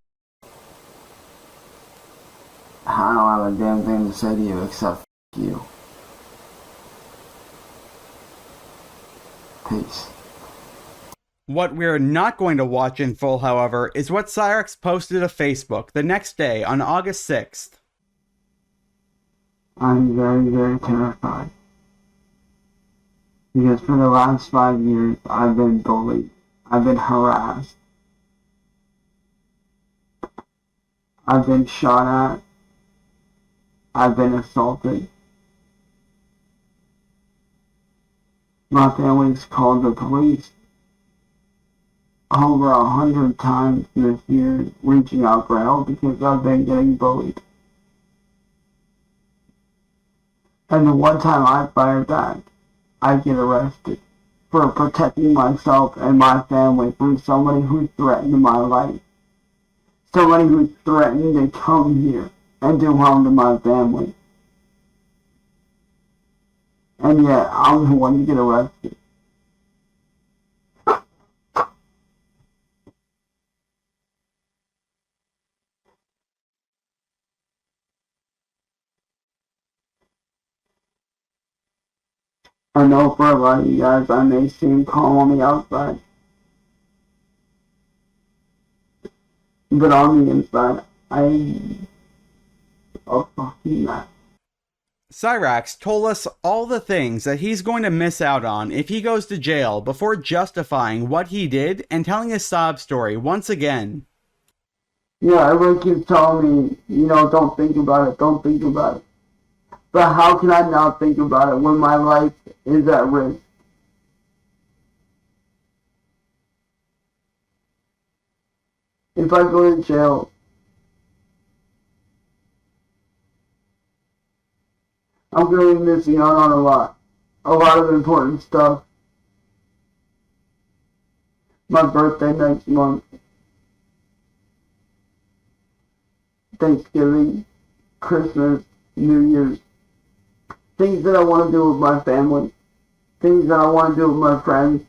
I don't have a damn thing to say to you except f*** you. Peace.
What we're not going to watch in full, however, is what Cyrax posted to Facebook the next day on August 6th.
I'm very, very terrified. Because for the last 5 years, I've been bullied. I've been harassed. I've been shot at. I've been assaulted. My family's called the police over 100 times this year, reaching out for help because I've been getting bullied. And the one time I fire back, I get arrested for protecting myself and my family from somebody who threatened my life. Somebody who threatened to come here and do harm to my family. And yet, I'm the one to get arrested. I know for a lot of you guys, I may seem calm on the outside. But on the inside, I'm a fucking mess.
Cyrax told us all the things that he's going to miss out on if he goes to jail before justifying what he did and telling his sob story once again.
Yeah, everyone keeps telling me, don't think about it, don't think about it. But how can I not think about it when my life is at risk? If I go to jail, I'm going to be missing out on a lot of important stuff. My birthday next month, Thanksgiving, Christmas, New Year's, things that I want to do with my family, things that I want to do with my friends.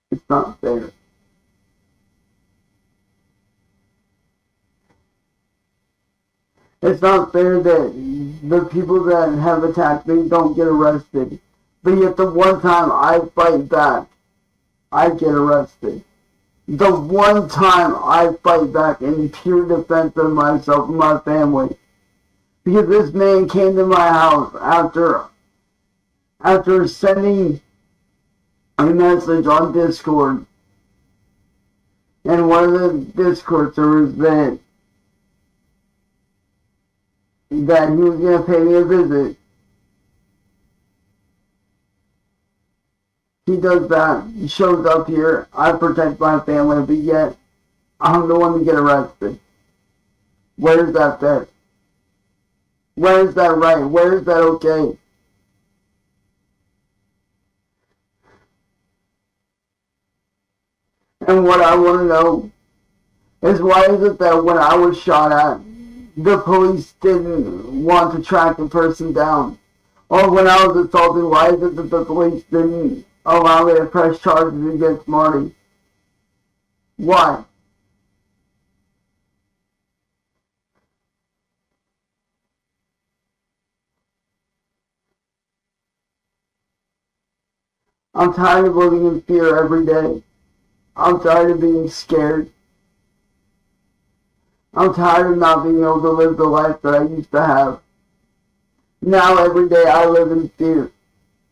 It's not fair. It's not fair that the people that have attacked me don't get arrested. But yet the one time I fight back, I get arrested. The one time I fight back in pure defense of myself and my family. Because this man came to my house after sending a message on Discord. And one of the Discord servers that he was going to pay me a visit. He does that. He shows up here. I protect my family, but yet I'm the one to get arrested. Where is that fair? Where is that right? Where is that okay? And what I want to know is why is it that when I was shot at, the police didn't want to track the person down? Or when I was assaulted, why is it that the police didn't allow me to press charges against Marty? Why? I'm tired of living in fear every day. I'm tired of being scared. I'm tired of not being able to live the life that I used to have. Now every day I live in fear,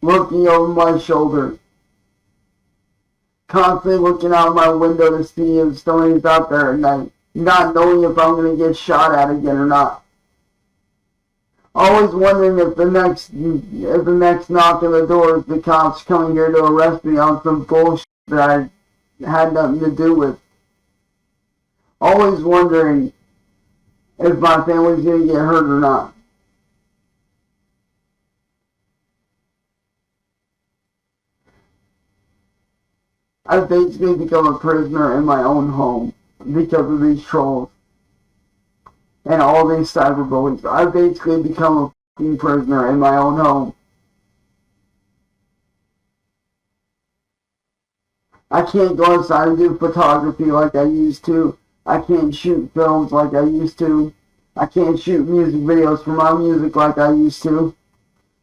looking over my shoulder, constantly looking out my window to see if somebody's out there at night, not knowing if I'm going to get shot at again or not. Always wondering if the next knock on the door is the cops coming here to arrest me on some bullshit that I had nothing to do with. Always wondering if my family's going to get hurt or not. I've basically become a prisoner in my own home because of these trolls and all these cyberbullies. I've basically become a fucking prisoner in my own home. I can't go outside and do photography like I used to. I can't shoot films like I used to. I can't shoot music videos for my music like I used to.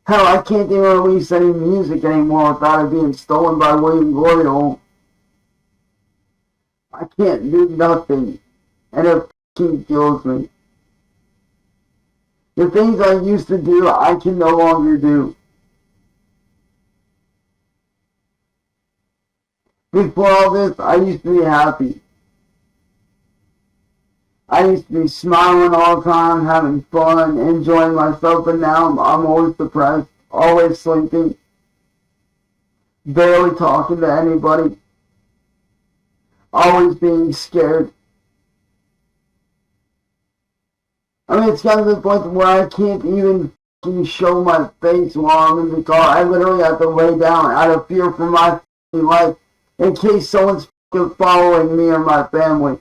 Hell, I can't even release any music anymore without it being stolen by William Glorio. I can't do nothing, and it fucking kills me. The things I used to do, I can no longer do. Before all this, I used to be happy. I used to be smiling all the time, having fun, enjoying myself, but now I'm always depressed, always sleeping, barely talking to anybody, always being scared. I mean, it's gotten to the point where I can't even fucking show my face while I'm in the car. I literally have to lay down out of fear for my fucking life in case someone's fucking following me or my family.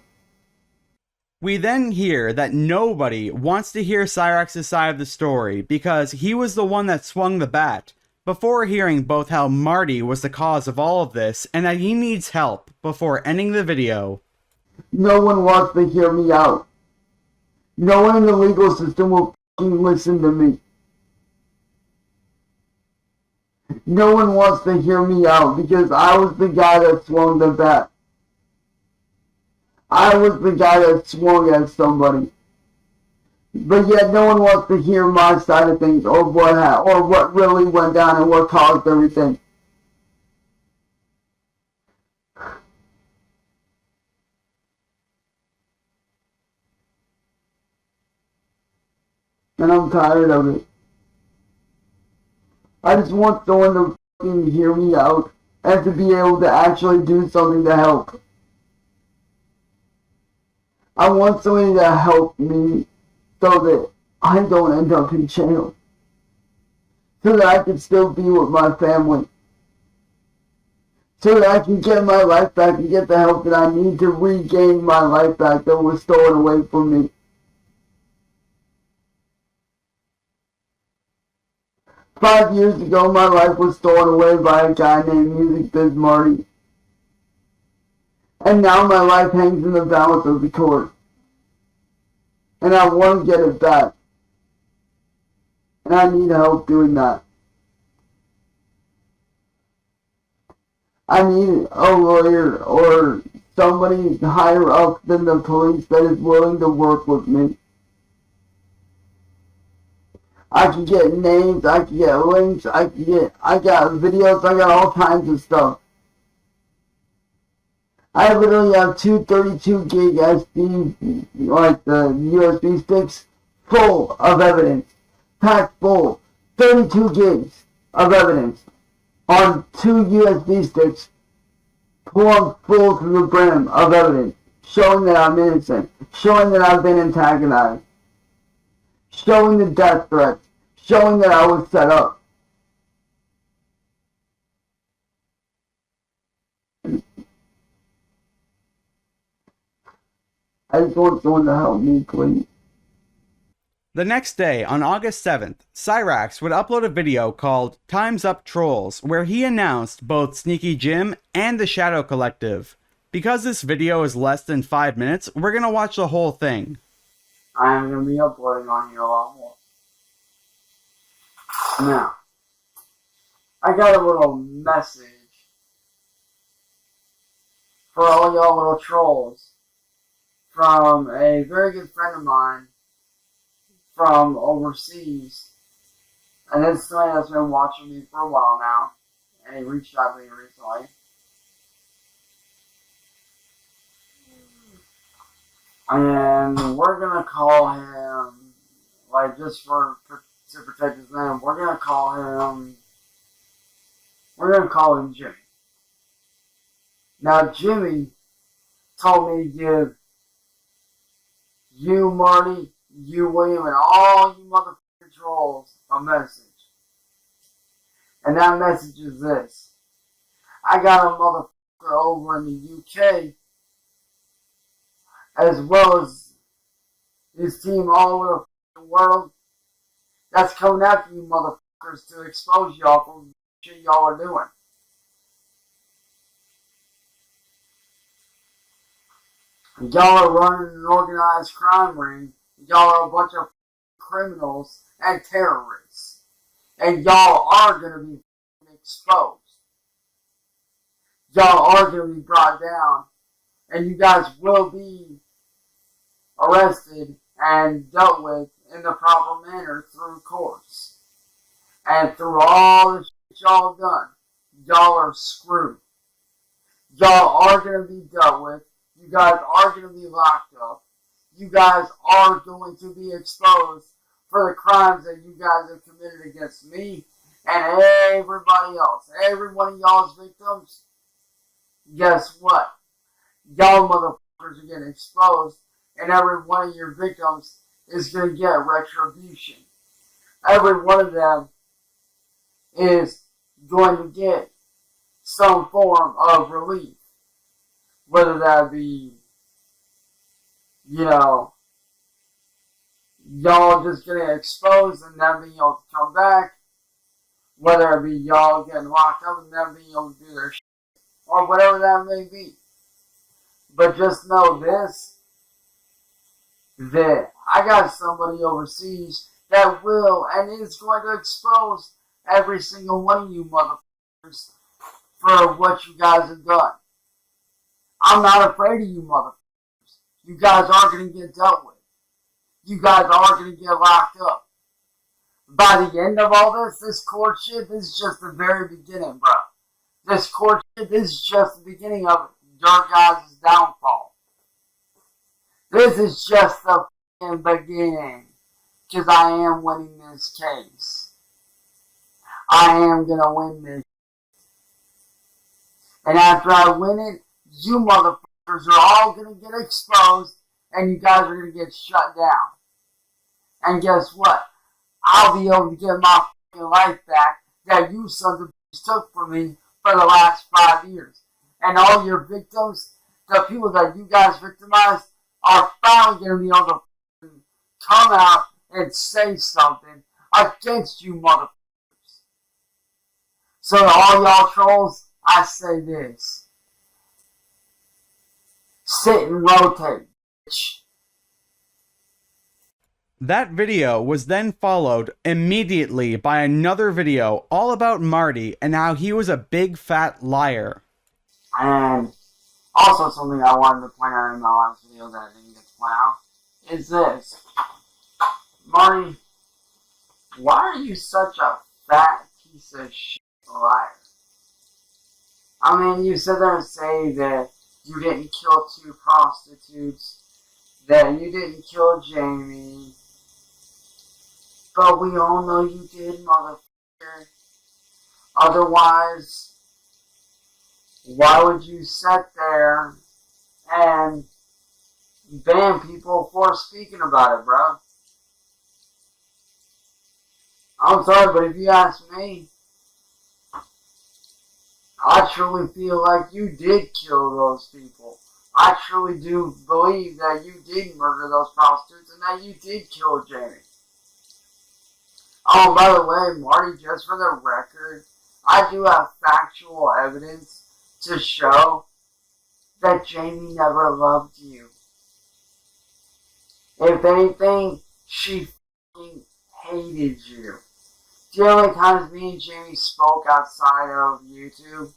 We then hear that nobody wants to hear Cyrax's side of the story because he was the one that swung the bat, before hearing both how Marty was the cause of all of this and that he needs help before ending the video.
No one wants to hear me out. No one in the legal system will fucking listen to me. No one wants to hear me out because I was the guy that swung the bat. I was the guy that swung at somebody. But yet no one wants to hear my side of things or what really went down and what caused everything. And I'm tired of it. I just want someone to fucking hear me out and to be able to actually do something to help. I want somebody to help me so that I don't end up in jail. So that I can still be with my family. So that I can get my life back and get the help that I need to regain my life back that was stolen away from me. Five years ago, my life was stolen away by a guy named Music Biz Marty. And now my life hangs in the balance of the court. And I want to get it back. And I need help doing that. I need a lawyer or somebody higher up than the police that is willing to work with me. I can get names, I can get links, I got videos, I got all kinds of stuff. I literally have two 32 gig SD, like the USB sticks, full of evidence. Packed full. 32 gigs of evidence on two USB sticks, plugged full to the brim of evidence, showing that I'm innocent, showing that I've been antagonized, showing the death threats, showing that I was set up. I just want someone to help me, please.
The next day, on August 7th, Cyraxx would upload a video called Time's Up Trolls, where he announced both Sneaky Jim and the Shadow Collective. Because this video is less than 5 minutes, we're gonna watch the whole thing.
I am gonna be uploading on here a lot more. Now, I got a little message for all y'all little trolls from a very good friend of mine from overseas. And this is somebody that's been watching me for a while now. And he reached out to me recently. And we're gonna call him, like, just to protect his name, we're gonna call him Jimmy. Now, Jimmy told me to give you, Marty, you, William, and all you motherfucking trolls a message. And that message is this. I got a motherfucker over in the UK, as well as his team all over the world, that's coming after you motherfuckers to expose y'all for the shit y'all are doing. Y'all are running an organized crime ring. Y'all are a bunch of criminals and terrorists. And y'all are going to be exposed. Y'all are going to be brought down. And you guys will be arrested and dealt with in the proper manner through courts. And through all the shit y'all done, y'all are screwed. Y'all are going to be dealt with. You guys are going to be locked up. You guys are going to be exposed for the crimes that you guys have committed against me and everybody else. Every one of y'all's victims, guess what? Y'all motherfuckers are getting exposed, and every one of your victims is going to get retribution. Every one of them is going to get some form of relief. Whether that be, y'all just getting exposed and them being able to come back. Whether it be y'all getting locked up and them being able to do their shit. Or whatever that may be. But just know this, that I got somebody overseas that will and is going to expose every single one of you motherfuckers for what you guys have done. I'm not afraid of you motherfuckers. You guys are going to get dealt with. You guys are going to get locked up. By the end of all this courtship is just the very beginning, bro. This courtship is just the beginning of your guys' downfall. This is just the beginning. because I am winning this case. I am going to win this. And after I win it, you motherfuckers are all going to get exposed and you guys are going to get shut down. And guess what? I'll be able to get my fucking life back that you sons of bitches took from me for the last 5 years. And all your victims, the people that you guys victimized, are finally going to be able to come out and say something against you motherfuckers. So to all y'all trolls, I say this. Sit and rotate, bitch.
That video was then followed immediately by another video all about Marty and how he was a big fat liar.
And also something I wanted to point out in my last video that I didn't get to point out is this. Marty, why are you such a fat piece of shit liar? I mean, you sit there and say that you didn't kill 2 prostitutes, that you didn't kill Jamie, but we all know you did, motherfucker. Otherwise, why would you sit there and ban people for speaking about it, bro? I'm sorry, but if you ask me, I truly feel like you did kill those people. I truly do believe that you did murder those prostitutes and that you did kill Jamie. Oh, by the way, Marty, just for the record, I do have factual evidence to show that Jamie never loved you. If anything, she fucking hated you. Do you know how many times me and Jamie spoke outside of YouTube?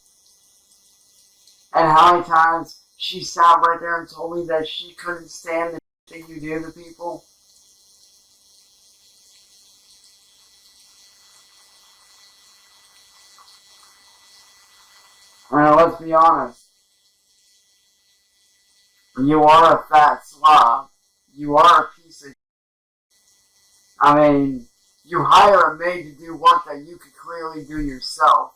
And how many times she sat right there and told me that she couldn't stand the thing you do to people? Now, let's be honest. You are a fat slob. You are a piece of... I mean, you hire a maid to do work that you could clearly do yourself.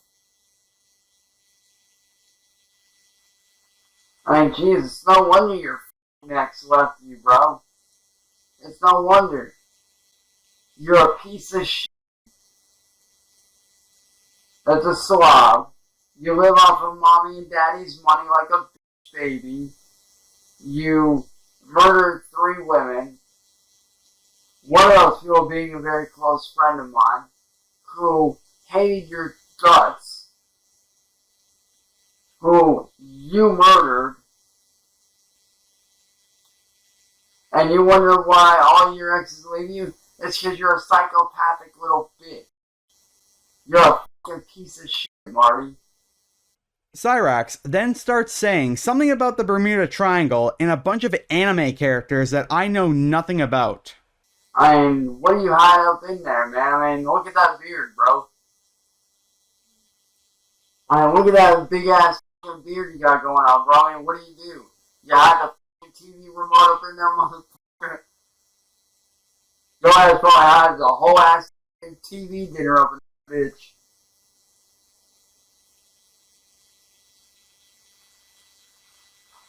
I mean, Jesus, no wonder your neck's left you, bro. It's no wonder. You're a piece of shit. That's a slob. You live off of mommy and daddy's money like a bitch baby. You murdered 3 women. One of those people being a very close friend of mine who hated your guts, who you murdered, and you wonder why all your exes leave you? It's because you're a psychopathic little bitch. You're a fucking piece of shit, Marty.
Cyraxx then starts saying something about the Bermuda Triangle and a bunch of anime characters that I know nothing about.
I mean, what do you hide up in there, man? I mean, look at that beard, bro. I mean, look at that big-ass beard you got going on, bro. I mean, what do? You hide the TV remote up in there, motherfucker? Your ass probably hides a whole ass TV dinner up in that bitch.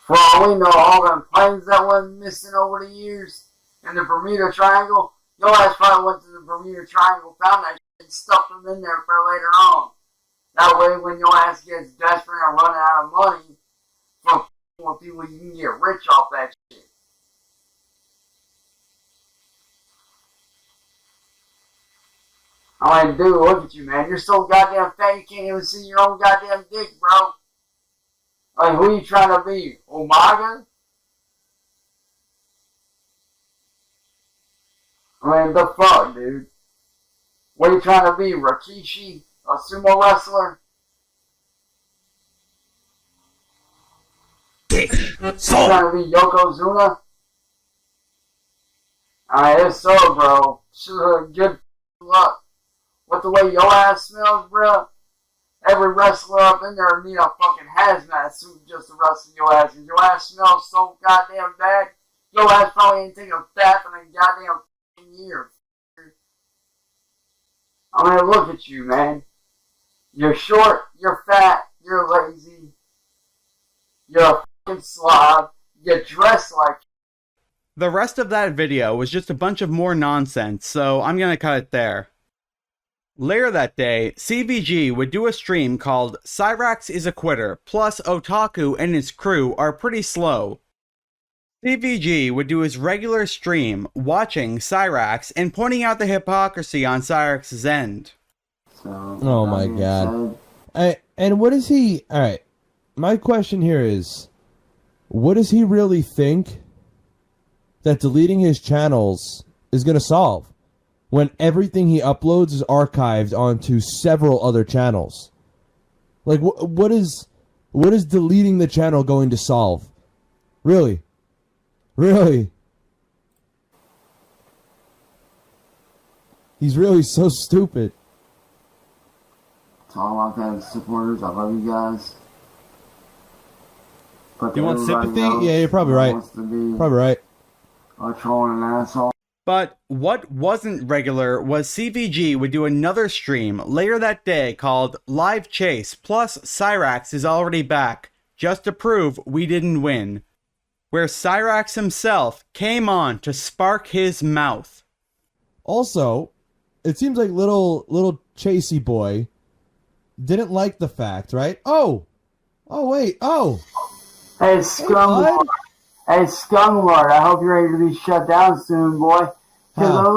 For all we know, all them planes that went missing over the years in the Bermuda Triangle, your ass probably went to the Bermuda Triangle, found that shit, and stuffed them in there for later on. That way, when your ass gets desperate and running out of money from with people, you can get rich off that shit. I mean, dude, look at you, man. You're so goddamn fat, you can't even see your own goddamn dick, bro. Like, who you trying to be? Umaga? I mean, the fuck, dude? What are you trying to be? Rikishi? A sumo wrestler? So trying to be Yokozuna? Alright, if so, bro, good luck. What the way your ass smells, bro? Every wrestler up in there need a fucking hazmat suit just to wrestle your ass. And your ass smells so goddamn bad, your ass probably ain't taken a bath in a goddamn year. I mean, look at you, man. You're short, you're fat, you're lazy, you're a fucking slob, you dress like...
The rest of that video was just a bunch of more nonsense, so I'm gonna cut it there. Later that day, CVG would do a stream called Cyrax is a Quitter, plus Otaku and his crew are pretty slow. CVG would do his regular stream, watching Cyrax and pointing out the hypocrisy on Cyrax's end.
Oh my god. And what is he... Alright, my question here is, what does he really think that deleting his channels is going to solve, when everything he uploads is archived onto several other channels? Like, what is deleting the channel going to solve? Really? Really? He's really so stupid.
To all our fans, supporters, I love you guys. But
You want sympathy? Yeah, you're probably right. Probably right.
A troll and an asshole.
But what wasn't regular was CVG would do another stream later that day called Live Chase plus Cyrax is already back, just to prove we didn't win, where Cyrax himself came on to spark his mouth.
Also, it seems like little Chasey boy didn't like the fact, right? Oh wait,
Hey, Scumlord. Hey, Scumlord, I hope you're ready to be shut down soon, boy. Because a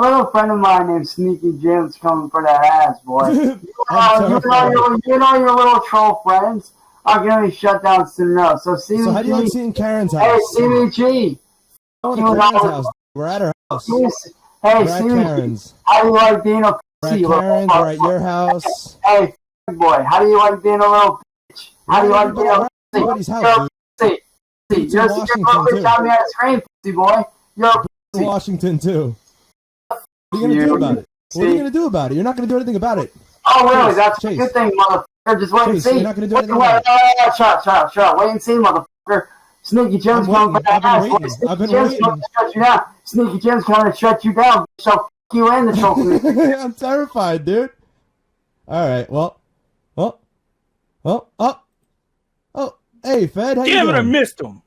little friend of mine named Sneaky Jim's coming for that ass, boy. you know your little troll friends are going to be shut down soon enough. So, CVG.
So how do you like seeing Karen's house?
Hey, CVG.
Karen's house. We're at her house.
Hey,
CVG.
Karen's. How do you like being a pussy?
We're at Karen's. We're at your house.
Hey, boy, how do you like being a little bitch? How do you like being a pussy?
Everybody's house, dude.
You're a
Washington,
bitch on me on the screen, pussy boy. You're a pussy.
Washington, too. What are you going to do about it? What are you going to do about it? You're not going to do anything about it.
Oh, really? That's a good thing, motherfucker. Just wait and see.
You're not going to do anything about it.
Shut up. Wait and see, motherfucker. Sneaky Jim's coming for that ass.
I've been waiting.
Shut you down. Sneaky Jim's coming to shut you down. So f*** you and the troll community.
I'm terrified, dude. All right, well. Hey, Fed, how you doing?
Damn it, I missed him.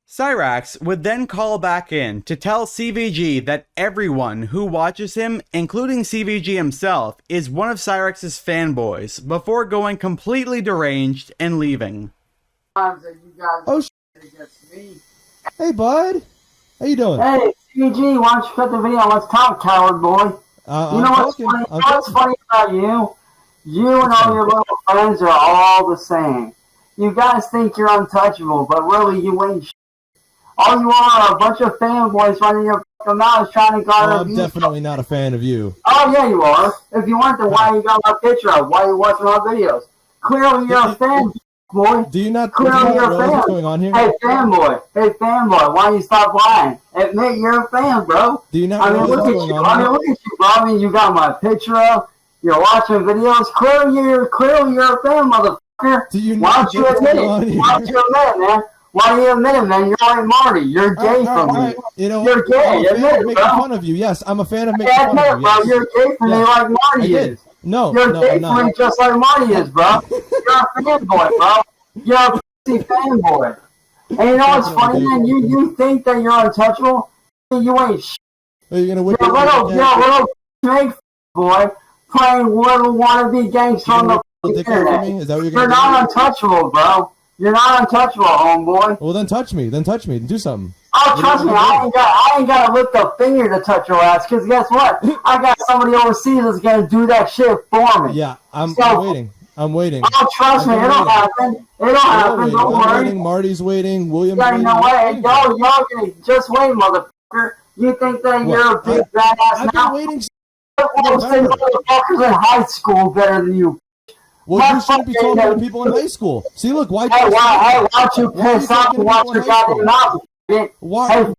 Cyrax would then call back in to tell CVG that everyone who watches him, including CVG himself, is one of Cyrax's fanboys, before going completely deranged and leaving.
Oh, hey, bud. How you doing?
Hey, CVG, why don't you cut the video? Let's talk, coward boy. You know what's funny? What's funny about you? You and all your little friends are all the same. You guys think you're untouchable, but really you ain't shit. All you are a bunch of fanboys running your fucking mouths trying to garner
I'm definitely not a fan of you.
Oh, yeah, you are. If you weren't, then why you got my picture up? Why are you watching my videos? Clearly you're a fan, boy.
Do you not
Clearly you're a fan.
What's going on here?
Hey, fanboy, why don't you stop lying? Admit you're a fan, bro.
Do you not know what's going on here?
Look at you, bro. I mean, you got my picture up. You're watching videos. Clearly you're a fan, motherfucker.
Do you
Why don't you admit it? Why don't you admit it, man? Why do you admit it, man? You're like Marty. You're gay from me.
You know,
you're gay.
I'm a fan
Admit
of
it,
making
bro.
fun of you. Yes, I'm a fan of making fun
Admit
of
it,
you.
bro.
Yes.
You're gay for me like Marty is.
No,
You're gay
I'm
for me
not.
just like Marty is, bro. You're a fanboy, bro. You're a pussy fanboy. And you know what's funny, man? You think that you're untouchable? You ain't shit.
Are you gonna whip
You're a little snake boy playing little wannabe gangster on the internet.
Is that what you're
You're
gonna
not untouchable, bro. You're not untouchable, homeboy.
Well, then touch me. Then touch me. Do something.
Oh, trust me, I ain't got to lift a finger to touch your ass, because guess what? I got somebody overseas that's going to do that shit for me.
Yeah, I'm waiting.
Oh, trust me, it'll happen. It'll happen, don't worry.
I'm waiting. Marty's waiting. William's
Yeah,
waiting.
you know what? Y'all gonna just wait, motherfucker. You think that you're a big badass
I've
now?
been waiting.
Motherfuckers in high school better than you.
Well, you shouldn't be talking to people in high school. See, look, why?
Hey, why don't you piss off and watch your goddamn mouth?
Why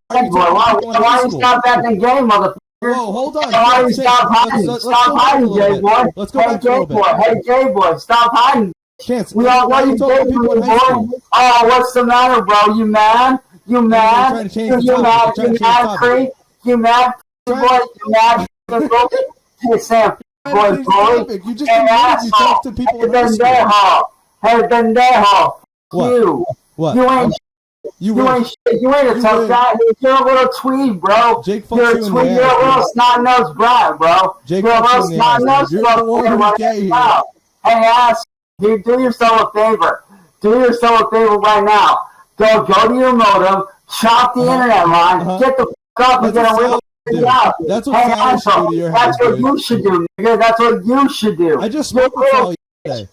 you stop acting gay, motherfucker?
Whoa, hold on.
Why you stop hiding? Stop hiding, gay boy.
Let's go back a little bit.
Hey, gay boy, stop hiding.
Chance,
We all know you gay boy. Oh, what's the matter, bro? You mad? You mad? You mad? You mad, creep? You mad? boy, you mad, bro? Hey, Sam, boy, bully.
You just you talk to people in high school.
Hey, Bendejo. You.
What?
You ain't shit. You ain't a tough guy. You're a little tweed, bro.
Jake fucks
You're a
you in
tweed.
the
You're a
ass,
little snot-nosed brat, bro.
Jake
You're a
fucks
little
you in the ass,
snot-nosed
You're the one who gay here.
Hey, ass, dude, do yourself a favor. Do yourself a favor right now. Go to your modem, chop the internet line, get the fuck up and get away with out.
That's what Sally should do to your head,
That's what you should do, nigga. That's what you should do.
I just smoked with Sally yesterday.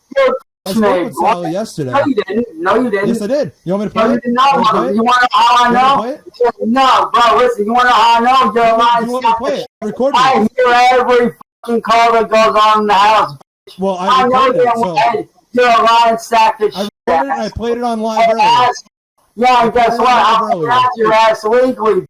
I spoke with Sally yesterday.
No, you didn't. No, you didn't.
Yes, I did. You want me to play
No, you
it?
did not. You want to know how I know? No, bro, listen. You want to know how I know? You're lying.
You want me to play it? Record it.
I hear every fucking call that goes on in the house.
Well, I recorded it, so...
You're a lying sack of shit.
I played it on live earlier.
Yeah, and guess what? I'm coming after your ass legally.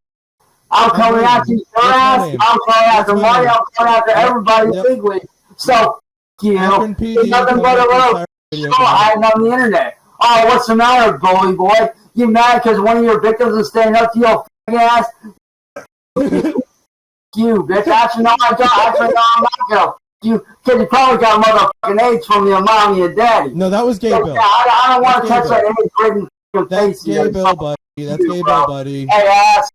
I'm coming after your ass. I'm coming after Marty. I'm coming after everybody legally. So, you know, there's nothing but a little show hiding on the internet. Oh, what's the matter, bully boy? You mad because one of your victims is standing up to your f***ing ass? You, bitch. Actually, no, I don't. Actually, no, I'm not going to. You probably got motherfucking AIDS from your mom and your daddy.
No, that was gay Bill.
Yeah, I don't want to touch that any grid in
That's gay Bill, buddy. That's gay Bill, buddy.
Hey, ass.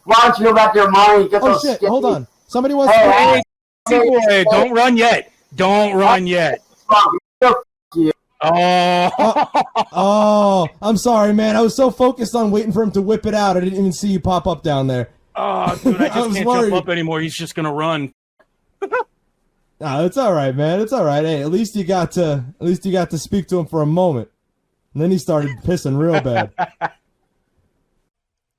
Why don't you go back to your money?
Oh, shit. Hold on. Somebody wants
to... Hey, boy, don't run yet. Don't run yet.
Oh, I'm sorry, man. I was so focused on waiting for him to whip it out. I didn't even see you pop up down there.
Oh, dude, I just can't jump up anymore. He's just going to run.
Nah, it's all right, man. It's all right. Hey, at least you got to speak to him for a moment, and then he started pissing real bad.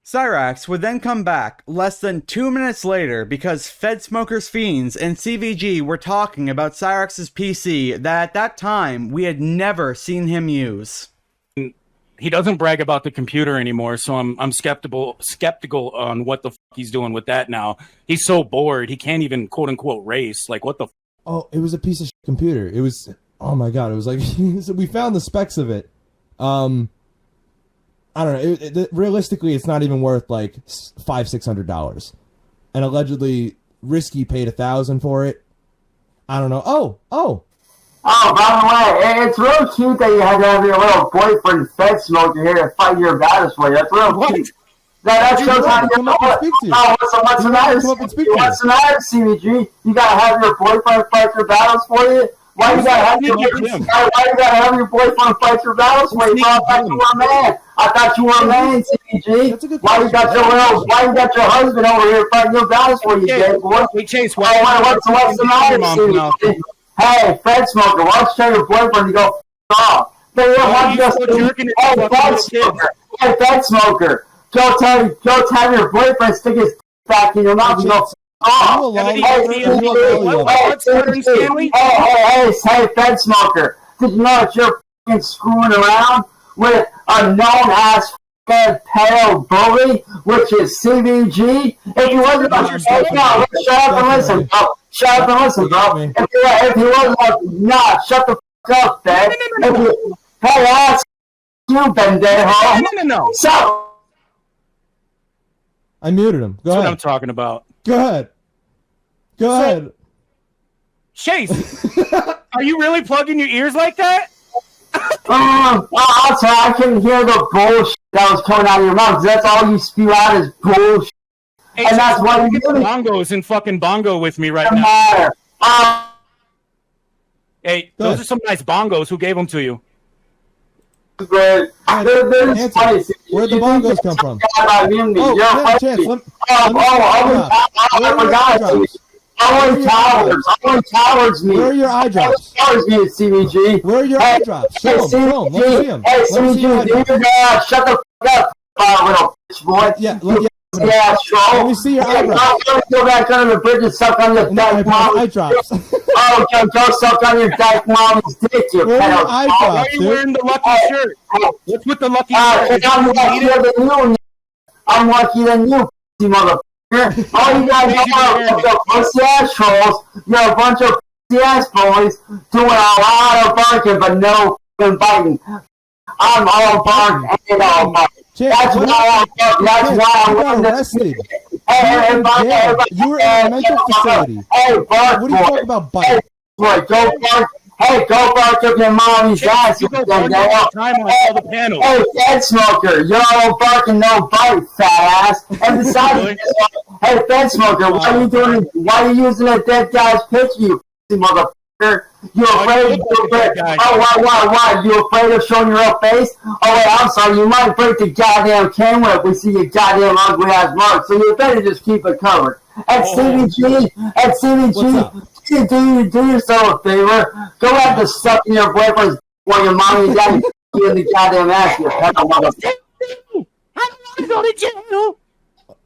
Cyraxx would then come back less than 2 minutes later because Fed Smokers Fiends and CVG were talking about Cyraxx's PC that at that time we had never seen him use.
He doesn't brag about the computer anymore, so I'm skeptical on what the fuck he's doing with that now. He's so bored, he can't even quote unquote race. Like, what the fuck?
Oh, it was a piece of shit computer. It was, oh my god, it was like, we found the specs of it. I don't know, realistically, it's not even worth like $500-600. And allegedly, Risky paid $1,000 for it. I don't know. Oh,
by the way, it's real cute that you had to have your little boyfriend Fed Smoker here to fight your battles for you. That's real cute. That shows how you know it. Oh, what's the matter? What's the matter, CVG? You gotta have your boyfriend fight your battles for you? Why you gotta have your boyfriend fight your battles for you? I thought you were a man. I thought you were a man, CVG. Why you got your husband over here fighting your battles for you, gay boy?
Hey, Chase,
what's the matter, CVG? Hey, Fed Smoker, why don't you tell your boyfriend to go off? Hey, Fed Smoker, go tell your boyfriend stick his back in your mouth and go off. Hey, Fed Smoker, did you know that you're fucking screwing around with a known-ass pale bully, which is CVG? If you wasn't shut up and listen, bro. Shut up and listen, bro. If he wasn't shut the fuck up, Fed. Hey, ass, you pendejo.
No.
So,
I muted him. Go ahead.
That's what I'm talking about.
Go ahead.
Chase, are you really plugging your ears like that?
I'll tell you, I can hear the bullshit that was coming out of your mouth. That's all you spew out is bullshit.
Hey, and that's why you get bongos and fucking bongo with me right now. Hey, those are some nice bongos. Who gave them to you?
Where'd
the bongos come from? Where are your eye drops?
CVG.
Where are your eye drops? Show them. Let me see them.
Hey, CVG, shut the fuck up, little bitch boy.
Yeah, let me see your eye drops.
Go back under the bridge and suck on your dyke mom.
Eye drops.
Go suck on your dyke mom's dick, you
Where are your eye drops,
Why are you wearing the lucky shirt? What's with the lucky shirt?
I'm luckier than you, motherfucker. All you guys are a bunch of pussy-ass trolls. You're a bunch of pussy-ass boys doing a lot of barking, but no fucking biting. I'm all bark and all bark. That's why I'm
arrested.
Hey,
Yeah, you were in a mental facility.
Hey,
What are you talking about, bite?
Go bark up your mommy's ass.
You go barking all the time on all the panels.
Hey, Fed Smoker, you're all barking, no bite, fat ass. And besides, hey, Fed Smoker, why are you using a dead guy's picture, you motherfucker? You afraid? Why? You afraid of showing your real face? Oh wait, I'm sorry. You might break the goddamn camera if we see your goddamn ugly ass mark. So you better just keep it covered. At CVG, do yourself a favor. Go have to suck in your boyfriend's while your mommy and daddy you in the goddamn ass. You pedo motherfucker.
I don't want to go to jail.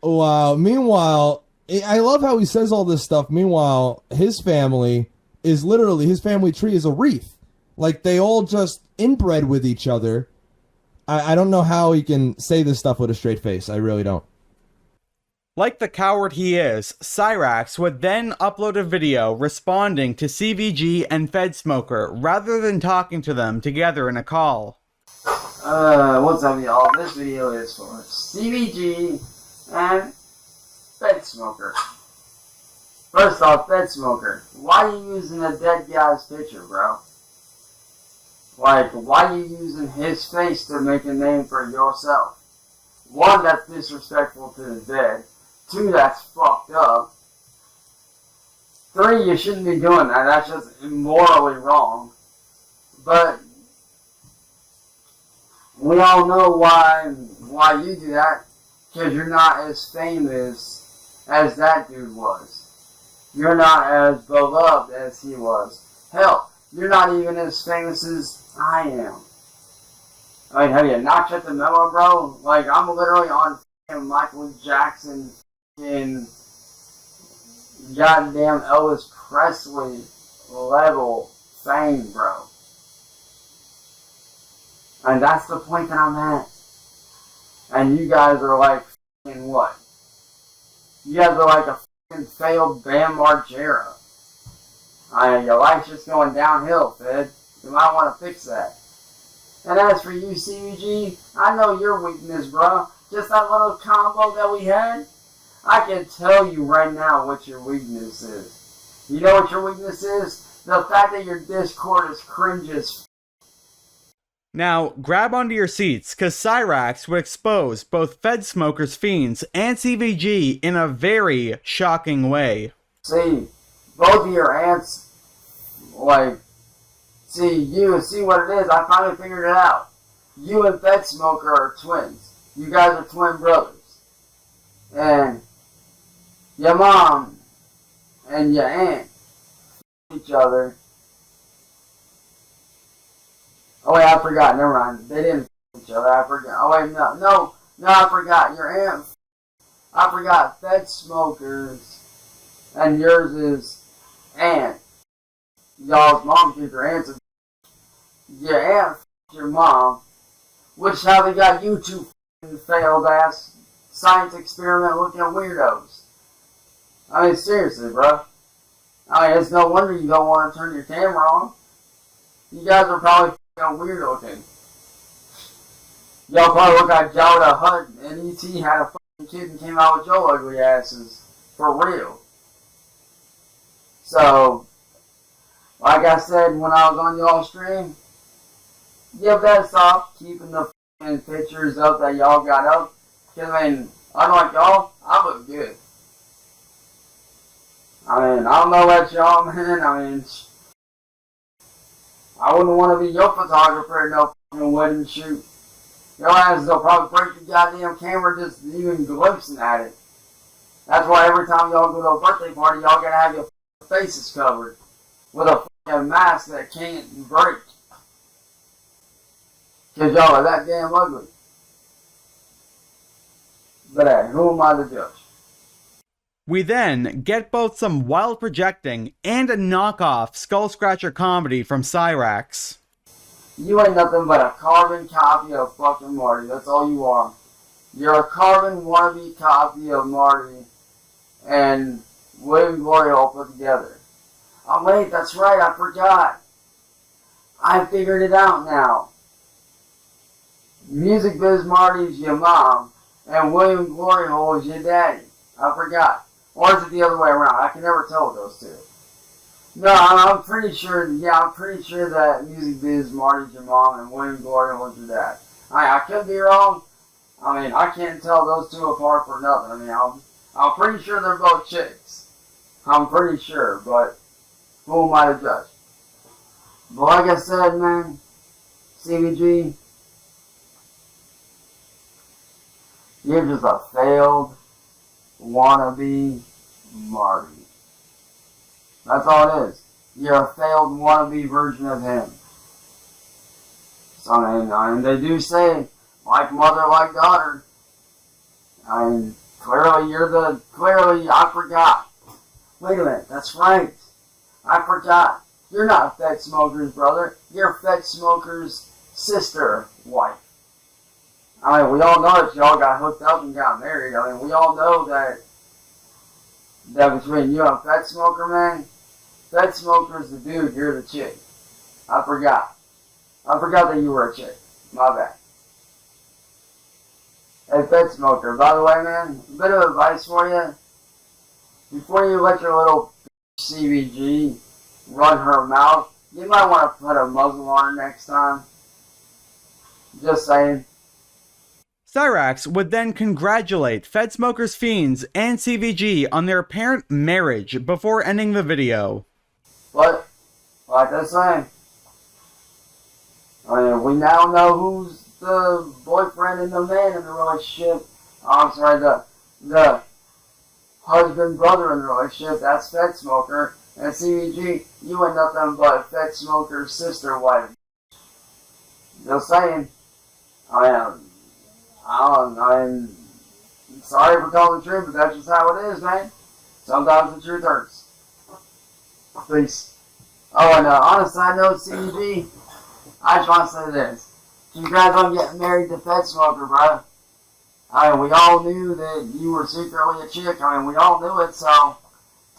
Wow. Meanwhile, I love how he says all this stuff. Meanwhile, his family is literally, his family tree is a wreath. Like, they all just inbred with each other. I don't know how he can say this stuff with a straight face. I really don't.
Like the coward he is, Cyraxx would then upload a video responding to CVG and FedSmoker rather than talking to them together in a call.
What's up, y'all? This video is for CVG and FedSmoker. First off, FedSmoker, why are you using a dead guy's picture, bro? Like, why are you using his face to make a name for yourself? One, that's disrespectful to the dead. Two, that's fucked up. Three, you shouldn't be doing that. That's just immorally wrong. But we all know why you do that. Because you're not as famous as that dude was. You're not as beloved as he was. Hell, you're not even as famous as I am. I mean, have you not checked the memo, bro? Like, I'm literally on Michael Jackson in goddamn Elvis Presley level fame, bro. And that's the point that I'm at. And you guys are like, f***ing what? You guys are like a f***ing failed Bam Margera. Your life's just going downhill, Fed. You might want to fix that. And as for you, CVG, I know your weakness, bro. Just that little combo that we had. I can tell you right now what your weakness is. You know what your weakness is? The fact that your Discord is cringe as
Now, grab onto your seats, cause Cyraxx would expose both FedSmoker's fiends and CVG in a very shocking way.
See, both of your aunts, like, see what it is, I finally figured it out. You and FedSmoker are twins. You guys are twin brothers. And your mom and your aunt each other. Oh wait, I forgot. Never mind. They didn't each other. I forgot. Oh wait, no, I forgot. Your aunt. I forgot. FedSmoker's and yours is aunt. Y'all's mom killed your aunt's. Your aunt your mom, which is how they got you two failed ass science experiment looking weirdos. I mean, seriously, bro. I mean, it's no wonder you don't want to turn your camera on. You guys are probably weird looking. Y'all probably look like Jabba the Hutt and E.T. had a fucking kid and came out with your ugly asses. For real. So, like I said when I was on y'all stream, you're best off keeping the fucking pictures up that y'all got up. Because, I mean, unlike y'all, I look good. I mean, I don't know about y'all, man. I mean, I wouldn't want to be your photographer in no fucking wedding shoot. Your asses will probably break the goddamn camera just even glimpsing at it. That's why every time y'all go to a birthday party, y'all gotta have your faces covered with a fucking mask that can't break. Because y'all are that damn ugly. But hey, who am I to judge?
We then get both some wild projecting and a knockoff Skull Scratcher comedy from Cyraxx.
You ain't nothing but a carbon copy of fucking Marty. That's all you are. You're a carbon wannabe copy of Marty and William Glory all put together. Oh wait, that's right, I forgot. I figured it out now. Music Biz Marty's your mom, and William Glory Hole is your daddy. I forgot. Or is it the other way around? I can never tell with those two. No, I'm pretty sure, yeah, I'm pretty sure that Music Biz, Marty's your mom, and William Gloria was your dad. I could be wrong. I mean, I can't tell those two apart for nothing. I mean, I'm pretty sure they're both chicks. I'm pretty sure, but who am I to judge? But like I said, man, CVG, you're just a failed wannabe Marty. That's all it is. You're a failed wannabe version of him. So, I mean, they do say, like mother, like daughter. I mean, clearly, I forgot. Wait a minute, that's right. I forgot. You're not Fed Smoker's brother. You're Fed Smoker's sister wife. I mean, we all know that y'all got hooked up and got married. I mean, we all know that between you and Fed Smoker, man, Fed Smoker's the dude, you're the chick. I forgot. I forgot that you were a chick. My bad. Hey, Fed Smoker, by the way, man, a bit of advice for you. Before you let your little CVG run her mouth, you might want to put a muzzle on her next time. Just saying.
Cyraxx would then congratulate Fed Smoker's Fiends and CVG on their apparent marriage before ending the video.
But, like I say, I mean, we now know who's the boyfriend and the man in the relationship. I'm sorry, the husband, brother in the relationship. That's Fed Smoker. And CVG, you ain't nothing but Fed Smoker's sister wife. Just saying. I'm sorry for telling the truth, but that's just how it is, man. Sometimes the truth hurts. Peace. Oh, and on a side note, CVG, I just want to say this. Congrats on getting married to Fed Smoker, bro. I mean, we all knew that you were secretly a chick. I mean, we all knew it, so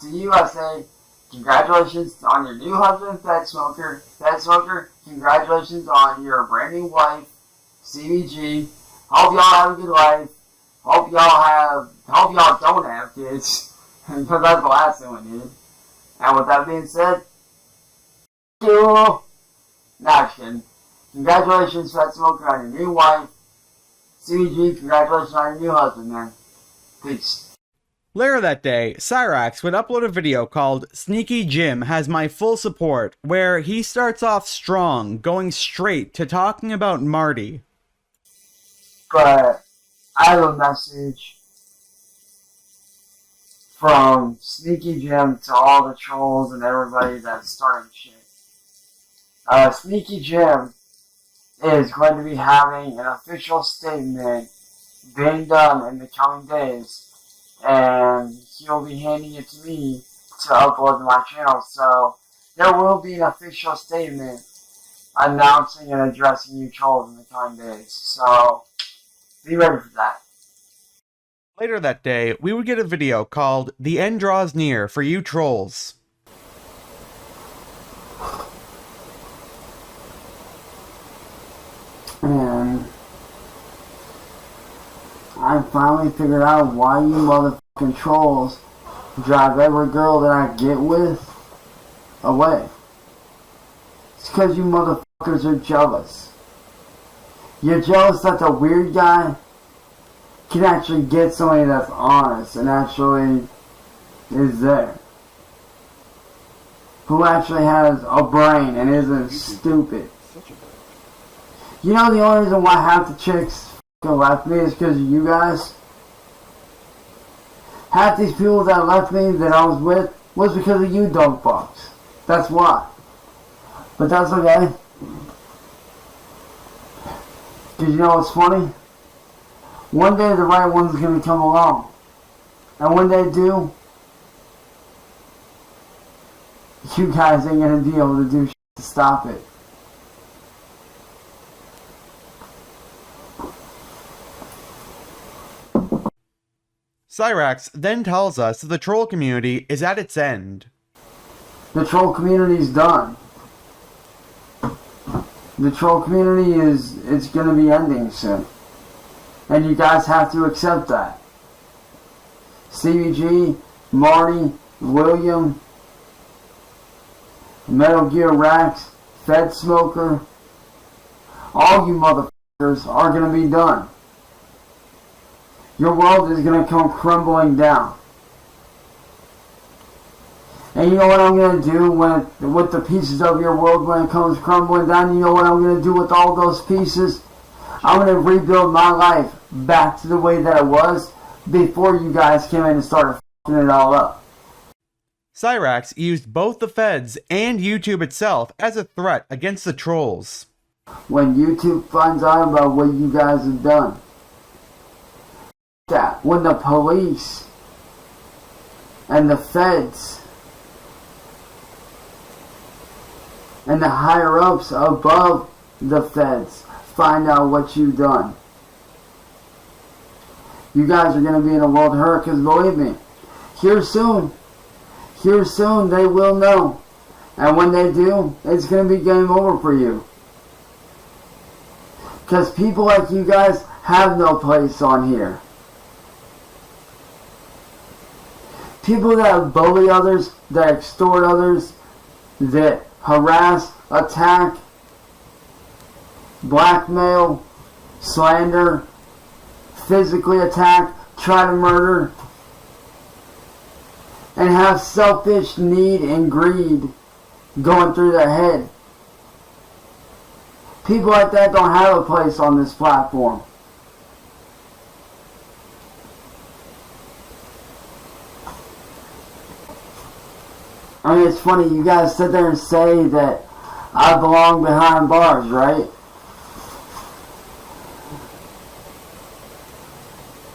to you I say, congratulations on your new husband, Fed Smoker. Fed Smoker, congratulations on your brand new wife, CVG. Hope y'all have a good life. Hope y'all don't have kids. Because that's the last thing we need. And with that being said, not kidding. Congratulations, Fed Smoker, on your new wife. CVG, congratulations on your new husband, man. Peace.
Later that day, Cyraxx would upload a video called Sneaky Jim Has My Full Support, where he starts off strong, going straight to talking about Marty.
But I have a message from Sneaky Jim to all the trolls and everybody that's starting shit. Sneaky Jim is going to be having an official statement being done in the coming days, and he'll be handing it to me to upload to my channel. So there will be an official statement announcing and addressing you trolls in the coming days. So be ready for that.
Later that day, we would get a video called The End Draws Near for you trolls.
And I finally figured out why you motherfucking trolls drive every girl that I get with away. It's because you motherfuckers are jealous. You're jealous that the weird guy can actually get somebody that's honest and actually is there. Who actually has a brain and isn't stupid. You know the only reason why half the chicks left me is because of you guys? Half these people that left me that I was with was because of you dog fucks. That's why. But that's okay. Because you know what's funny? One day the right one's going to come along. And when they do, you guys ain't going to be able to do shit to stop it.
Cyraxx then tells us that the troll community is at its end.
The troll community's done. The troll community it's going to be ending soon. And you guys have to accept that. CBG, Marty, William, Metal Gear Rax, Fed Smoker, all you motherfuckers are going to be done. Your world is going to come crumbling down. And you know what I'm going to do with the pieces of your world when it comes crumbling down? You know what I'm going to do with all those pieces? I'm going to rebuild my life back to the way that it was before you guys came in and started f***ing it all up.
Cyraxx used both the feds and YouTube itself as a threat against the trolls.
When YouTube finds out about what you guys have done, that when the police and the feds and the higher-ups above the feds find out what you've done, you guys are going to be in a world of hurt, because believe me, here soon they will know. And when they do, it's going to be game over for you. Because people like you guys have no place on here. People that bully others, that extort others, that harass, attack, blackmail, slander, physically attack, try to murder, and have selfish need and greed going through their head. People like that don't have a place on this platform. I mean, it's funny, you guys sit there and say that I belong behind bars, right?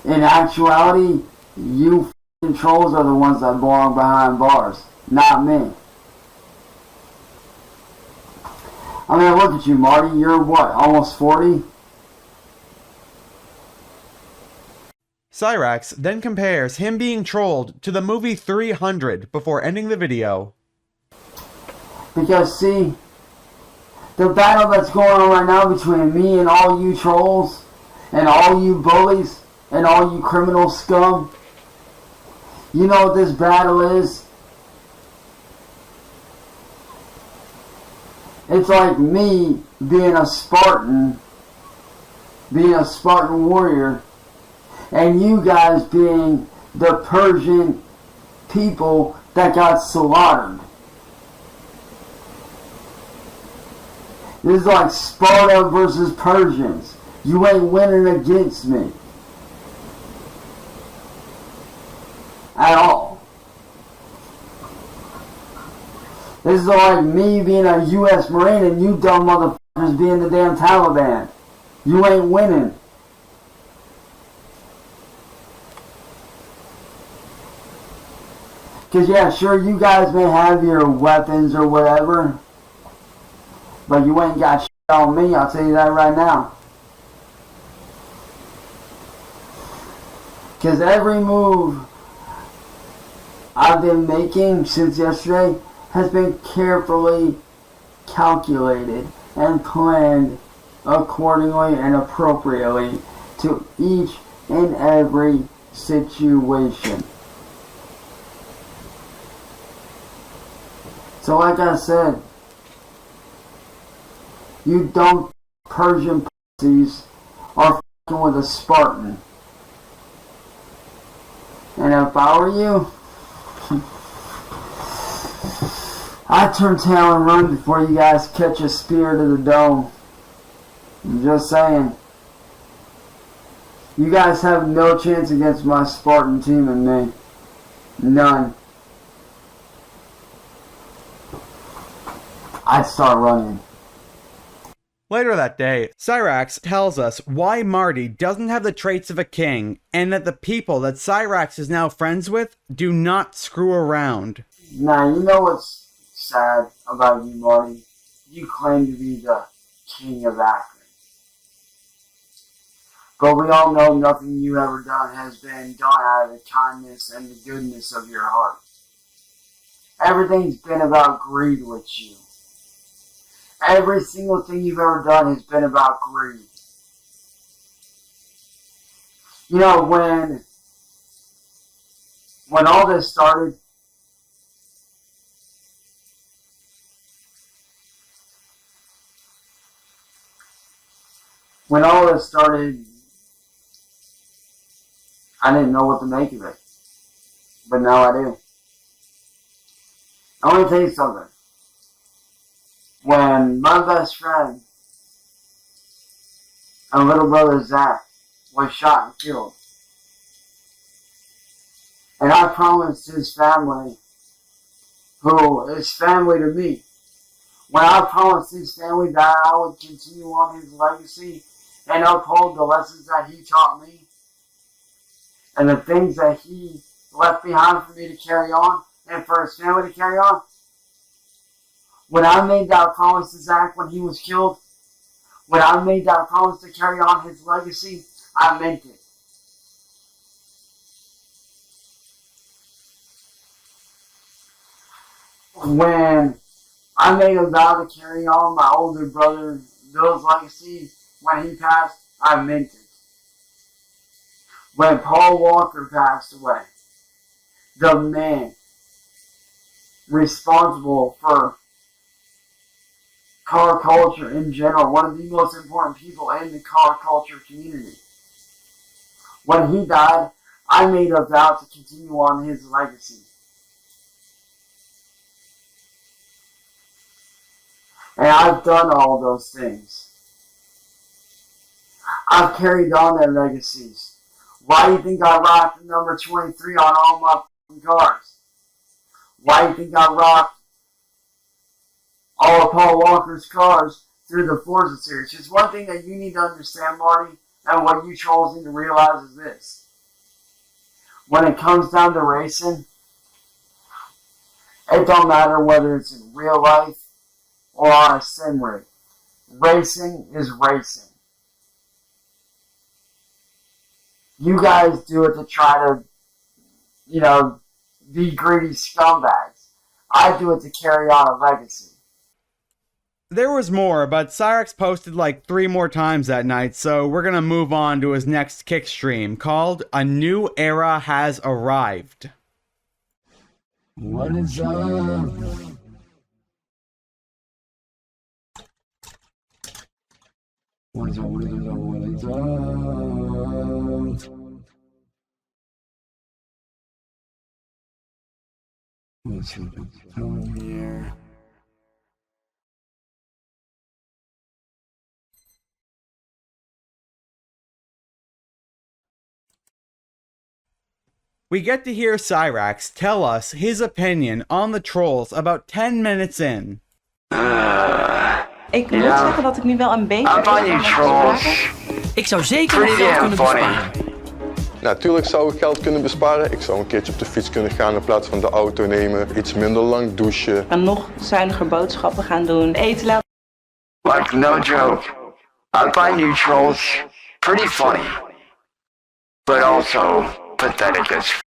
In actuality, you f***ing trolls are the ones that belong behind bars, not me. I mean, look at you, Marty. You're what, almost 40?
Cyraxx then compares him being trolled to the movie 300 before ending the video.
Because, see, the battle that's going on right now between me and all you trolls, and all you bullies, and all you criminal scum, you know what this battle is? It's like me being a Spartan warrior, and you guys being the Persian people that got slaughtered. This is like Sparta versus Persians. You ain't winning against me. At all. This is like me being a U.S. Marine and you dumb motherfuckers being the damn Taliban. You ain't winning. Because yeah, sure, you guys may have your weapons or whatever, but you ain't got shit on me, I'll tell you that right now. Because every move I've been making since yesterday has been carefully calculated and planned accordingly and appropriately to each and every situation. So like I said, you dumb Persian pussies are f***ing with a Spartan. And if I were you, I'd turn tail and run before you guys catch a spear to the dome. I'm just saying. You guys have no chance against my Spartan team and me. None. I'd start running.
Later that day, Cyraxx tells us why Marty doesn't have the traits of a king, and that the people that Cyraxx is now friends with do not screw around.
Now, you know what's sad about you, Marty? You claim to be the king of Akron. But we all know nothing you ever done has been done out of the kindness and the goodness of your heart. Everything's been about greed with you. Every single thing you've ever done has been about greed. You know, when when all this started, I didn't know what to make of it. But now I do. I want to tell you something. When my best friend and little brother Zach was shot and killed, and I promised his family, who is family to me, when I promised his family that I would continue on his legacy and uphold the lessons that he taught me and the things that he left behind for me to carry on and for his family to carry on. When I made that promise to Zach when he was killed, when I made that promise to carry on his legacy, I meant it. When I made a vow to carry on my older brother Bill's legacy when he passed, I meant it. When Paul Walker passed away, the man responsible for car culture in general, one of the most important people in the car culture community. When he died, I made a vow to continue on his legacy. And I've done all those things. I've carried on their legacies. Why do you think I rocked the number 23 on all my cars? Why do you think I rocked all of Paul Walker's cars through the Forza series? Just one thing that you need to understand, Marty, and what you trolls need to realize is this. When it comes down to racing, it don't matter whether it's in real life or on a sim rig. Racing is racing. You guys do it to try to, be greedy scumbags. I do it to carry on a legacy.
There was more, but Cyrax posted like 3 more times that night, so we're gonna move on to his next kick stream, called A New Era Has Arrived.
What is up? What is up? What is up? What is up? Let's see what's on here.
We get to hear Cyrax tell us his opinion on the trolls about 10 minutes in.
Ik moet zeggen dat ik nu wel een beetje... Ik zou zeker nog geld kunnen besparen.
Natuurlijk zou ik geld kunnen besparen. Ik zou een keertje op de fiets kunnen gaan in plaats van de auto nemen. Iets minder lang douchen.
En nog zuiniger boodschappen gaan doen. Eten laten...
Like, no joke. I find you trolls pretty funny. But also pathetic as f***.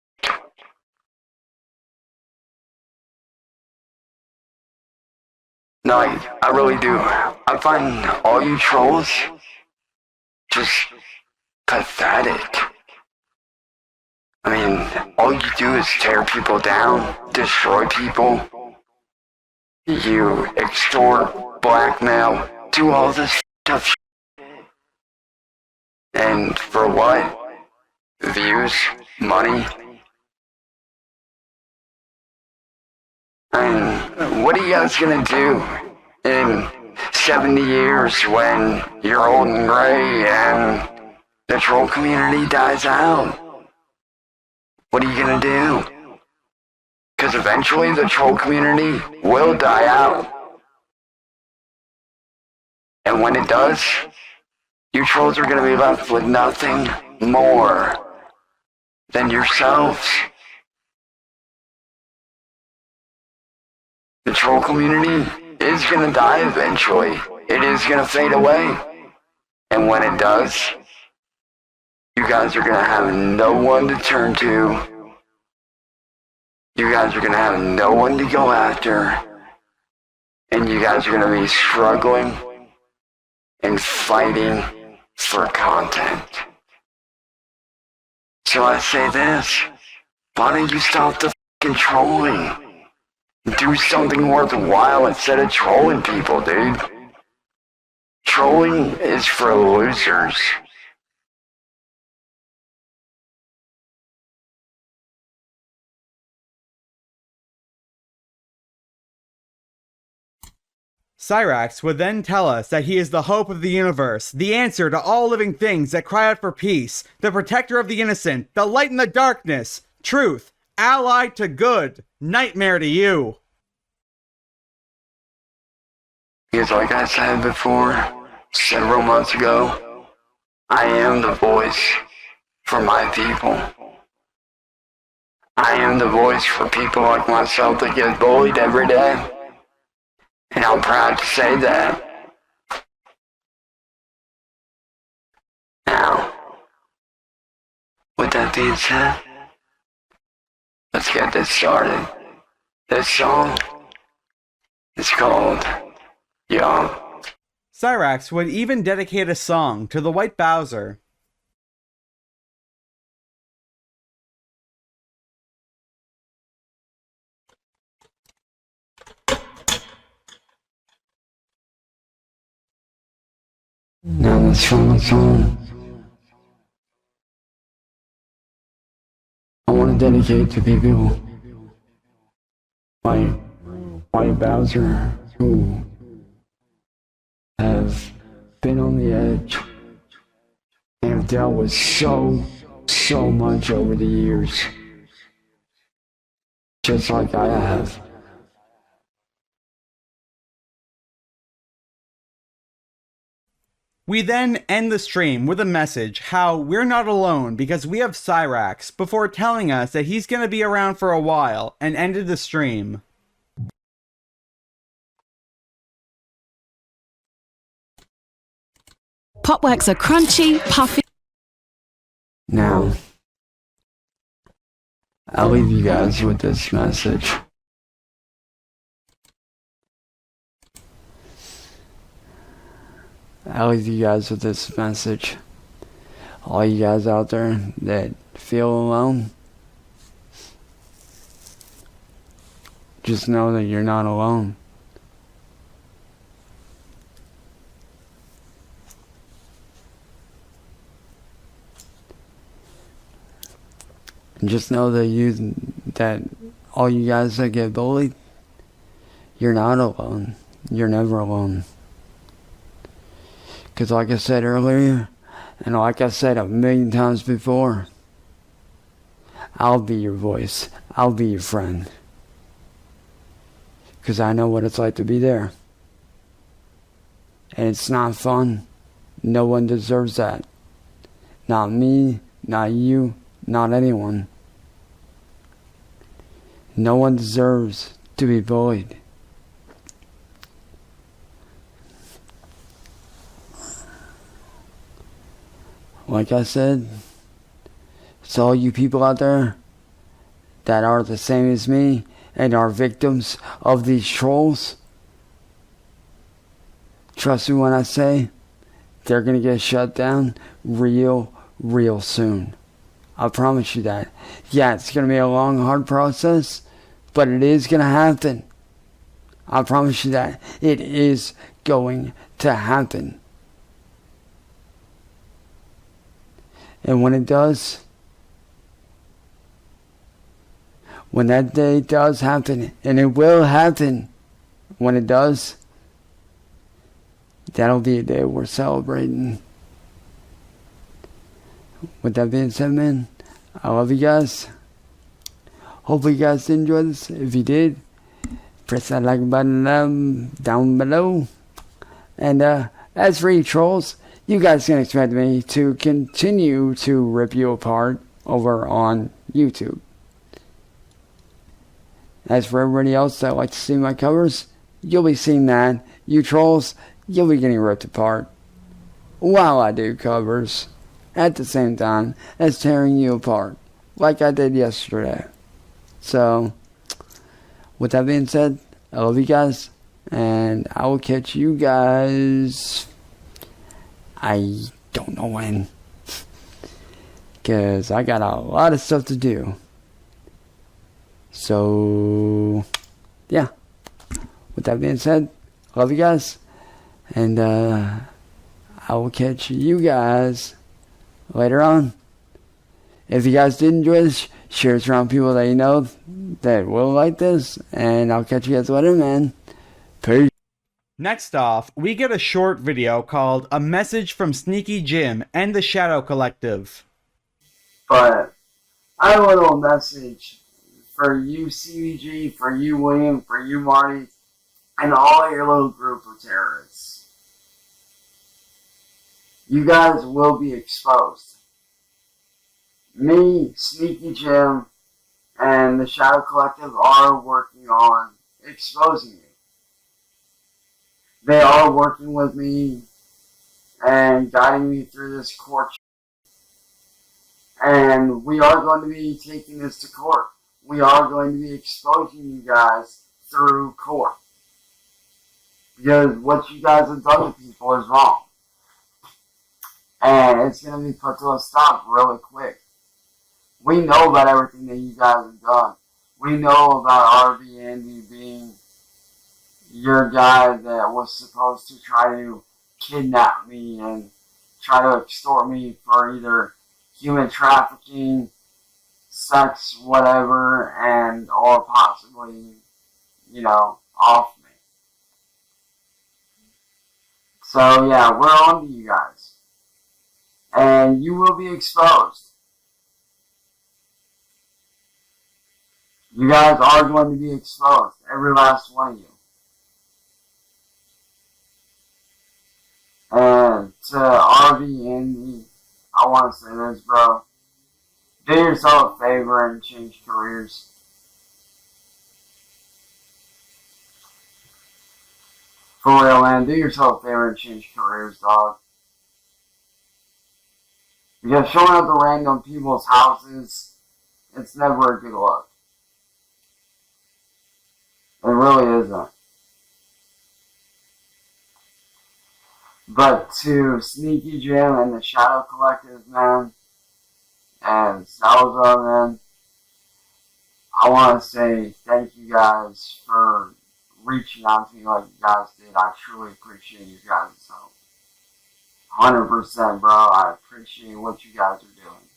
No, I really do. I find all you trolls just pathetic. I mean, all you do is tear people down, destroy people. You extort, blackmail, do all this stuff. And for what? Views? Money? And what are you guys gonna do in 70 years when you're old and gray and the troll community dies out? What are you gonna do? Because eventually the troll community will die out. And when it does, you trolls are gonna be left with nothing more than yourselves. The troll community is gonna die eventually. It is gonna fade away. And when it does, you guys are gonna have no one to turn to. You guys are gonna have no one to go after. And you guys are gonna be struggling and fighting for content. So I say this, Why don't you stop the fucking trolling? Do something worthwhile instead of trolling people, dude. Trolling is for losers.
Cyraxx would then tell us that he is the hope of the universe, the answer to all living things that cry out for peace, the protector of the innocent, the light in the darkness, truth, ally to good, nightmare to you.
Because like I said before, several months ago, I am the voice for my people. I am the voice for people like myself that get bullied every day. And I'm proud to say that. Now, with that being said, let's get this started. This song is called Young.
Cyraxx would even dedicate a song to the White Bowser.
Now let's film a song. I want to dedicate to people like White Bowser who have been on the edge and have dealt with so much over the years. Just like I have.
We then end the stream with a message how we're not alone because we have Cyraxx before telling us that he's going to be around for a while and ended the stream.
Popworks are crunchy, puffy.
Now, I'll leave you guys with this message. I'll leave you guys with this message. All you guys out there that feel alone, just know that you're not alone. And just know that all you guys that get bullied, you're not alone. You're never alone. Because like I said earlier, and like I said a million times before, I'll be your voice. I'll be your friend. Because I know what it's like to be there. And it's not fun. No one deserves that. Not me, not you, not anyone. No one deserves to be bullied. Like I said, it's all you people out there that are the same as me and are victims of these trolls. Trust me when I say they're going to get shut down real soon. I promise you that. Yeah, it's going to be a long, hard process, but it is going to happen. I promise you that. It is going to happen. And when it does, when that day does happen, and it will happen, when it does, that'll be a day we're celebrating. With that being said, man, I love you guys. Hopefully you guys did enjoy this. If you did, press that like button down below. And as for you trolls, you guys can expect me to continue to rip you apart over on YouTube. As for everybody else that like to see my covers, you'll be seeing that. You trolls, you'll be getting ripped apart while I do covers at the same time as tearing you apart, like I did yesterday. So, with that being said, I love you guys, and I will catch you guys, I don't know when, because I got a lot of stuff to do. So, yeah. With that being said, love you guys. And I will catch you guys later on. If you guys did enjoy this, share it around people that you know that will like this. And I'll catch you guys later, man. Peace.
Next off, we get a short video called A Message from Sneaky Jim and the Shadow Collective.
But I have a little message for you, CBG, for you, William, for you, Marty, and all your little group of terrorists. You guys will be exposed. Me, Sneaky Jim, and the Shadow Collective are working on exposing you. They are working with me and guiding me through this court. And we are going to be taking this to court. We are going to be exposing you guys through court. Because what you guys have done to people is wrong. And it's going to be put to a stop really quick. We know about everything that you guys have done. We know about RV Andy being your guy that was supposed to try to kidnap me and try to extort me for either human trafficking, sex, whatever, and or possibly, off me. So yeah, we're on to you guys. And you will be exposed. You guys are going to be exposed. Every last one of you. And to RV Andy, I want to say this, bro. Do yourself a favor and change careers. For real, man. Do yourself a favor and change careers, dog. Because showing up to random people's houses, it's never a good look. It really isn't. But to Sneaky Jim and the Shadow Collective, man, and Salazar, man, I want to say thank you guys for reaching out to me like you guys did. I truly appreciate you guys' help. 100%, bro. I appreciate what you guys are doing.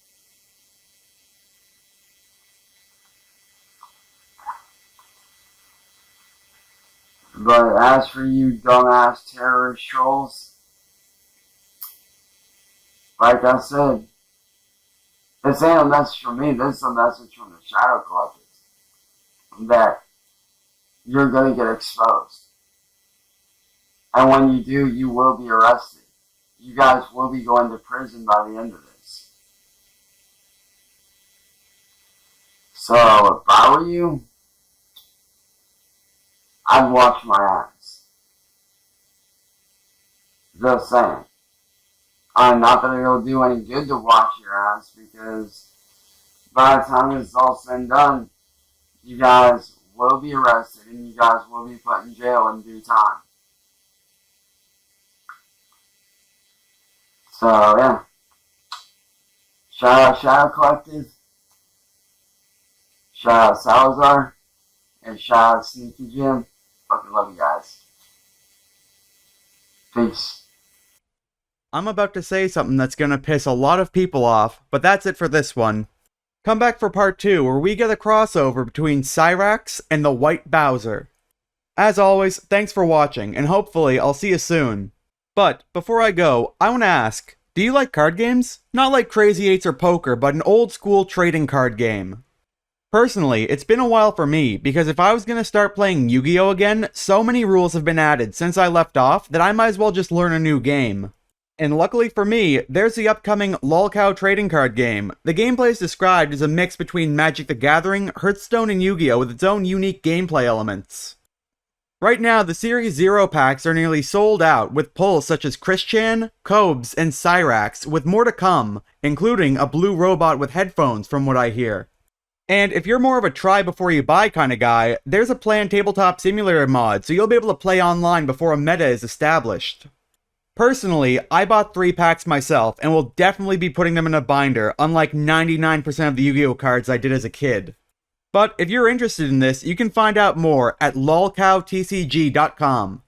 But as for you dumbass terrorist trolls, like I said, this ain't a message from me, this is a message from the Shadow Collective. That you're gonna get exposed. And when you do, you will be arrested. You guys will be going to prison by the end of this. So, if I were you, I'd wash my hands. Just saying. Not that it'll do any good to wash your ass, because by the time it's all said and done, you guys will be arrested and you guys will be put in jail in due time. So, yeah. Shout out Shadow Collective. Shout out Salazar. And shout out Sneaky Jim. Fucking love you guys. Peace.
I'm about to say something that's gonna piss a lot of people off, but that's it for this one. Come back for part 2, where we get a crossover between Cyrax and the White Bowser. As always, thanks for watching, and hopefully I'll see you soon. But, before I go, I want to ask, do you like card games? Not like Crazy 8s or poker, but an old school trading card game. Personally, it's been a while for me, because if I was going to start playing Yu-Gi-Oh! Again, so many rules have been added since I left off that I might as well just learn a new game. And luckily for me, there's the upcoming LOLcow trading card game. The gameplay is described as a mix between Magic the Gathering, Hearthstone, and Yu-Gi-Oh! With its own unique gameplay elements. Right now, the Series 0 packs are nearly sold out, with pulls such as Christian, Cobes, and Cyrax, with more to come, including a blue robot with headphones from what I hear. And if you're more of a try before you buy kind of guy, there's a planned tabletop simulator mod, so you'll be able to play online before a meta is established. Personally, I bought 3 packs myself, and will definitely be putting them in a binder, unlike 99% of the Yu-Gi-Oh cards I did as a kid. But if you're interested in this, you can find out more at lolcowtcg.com.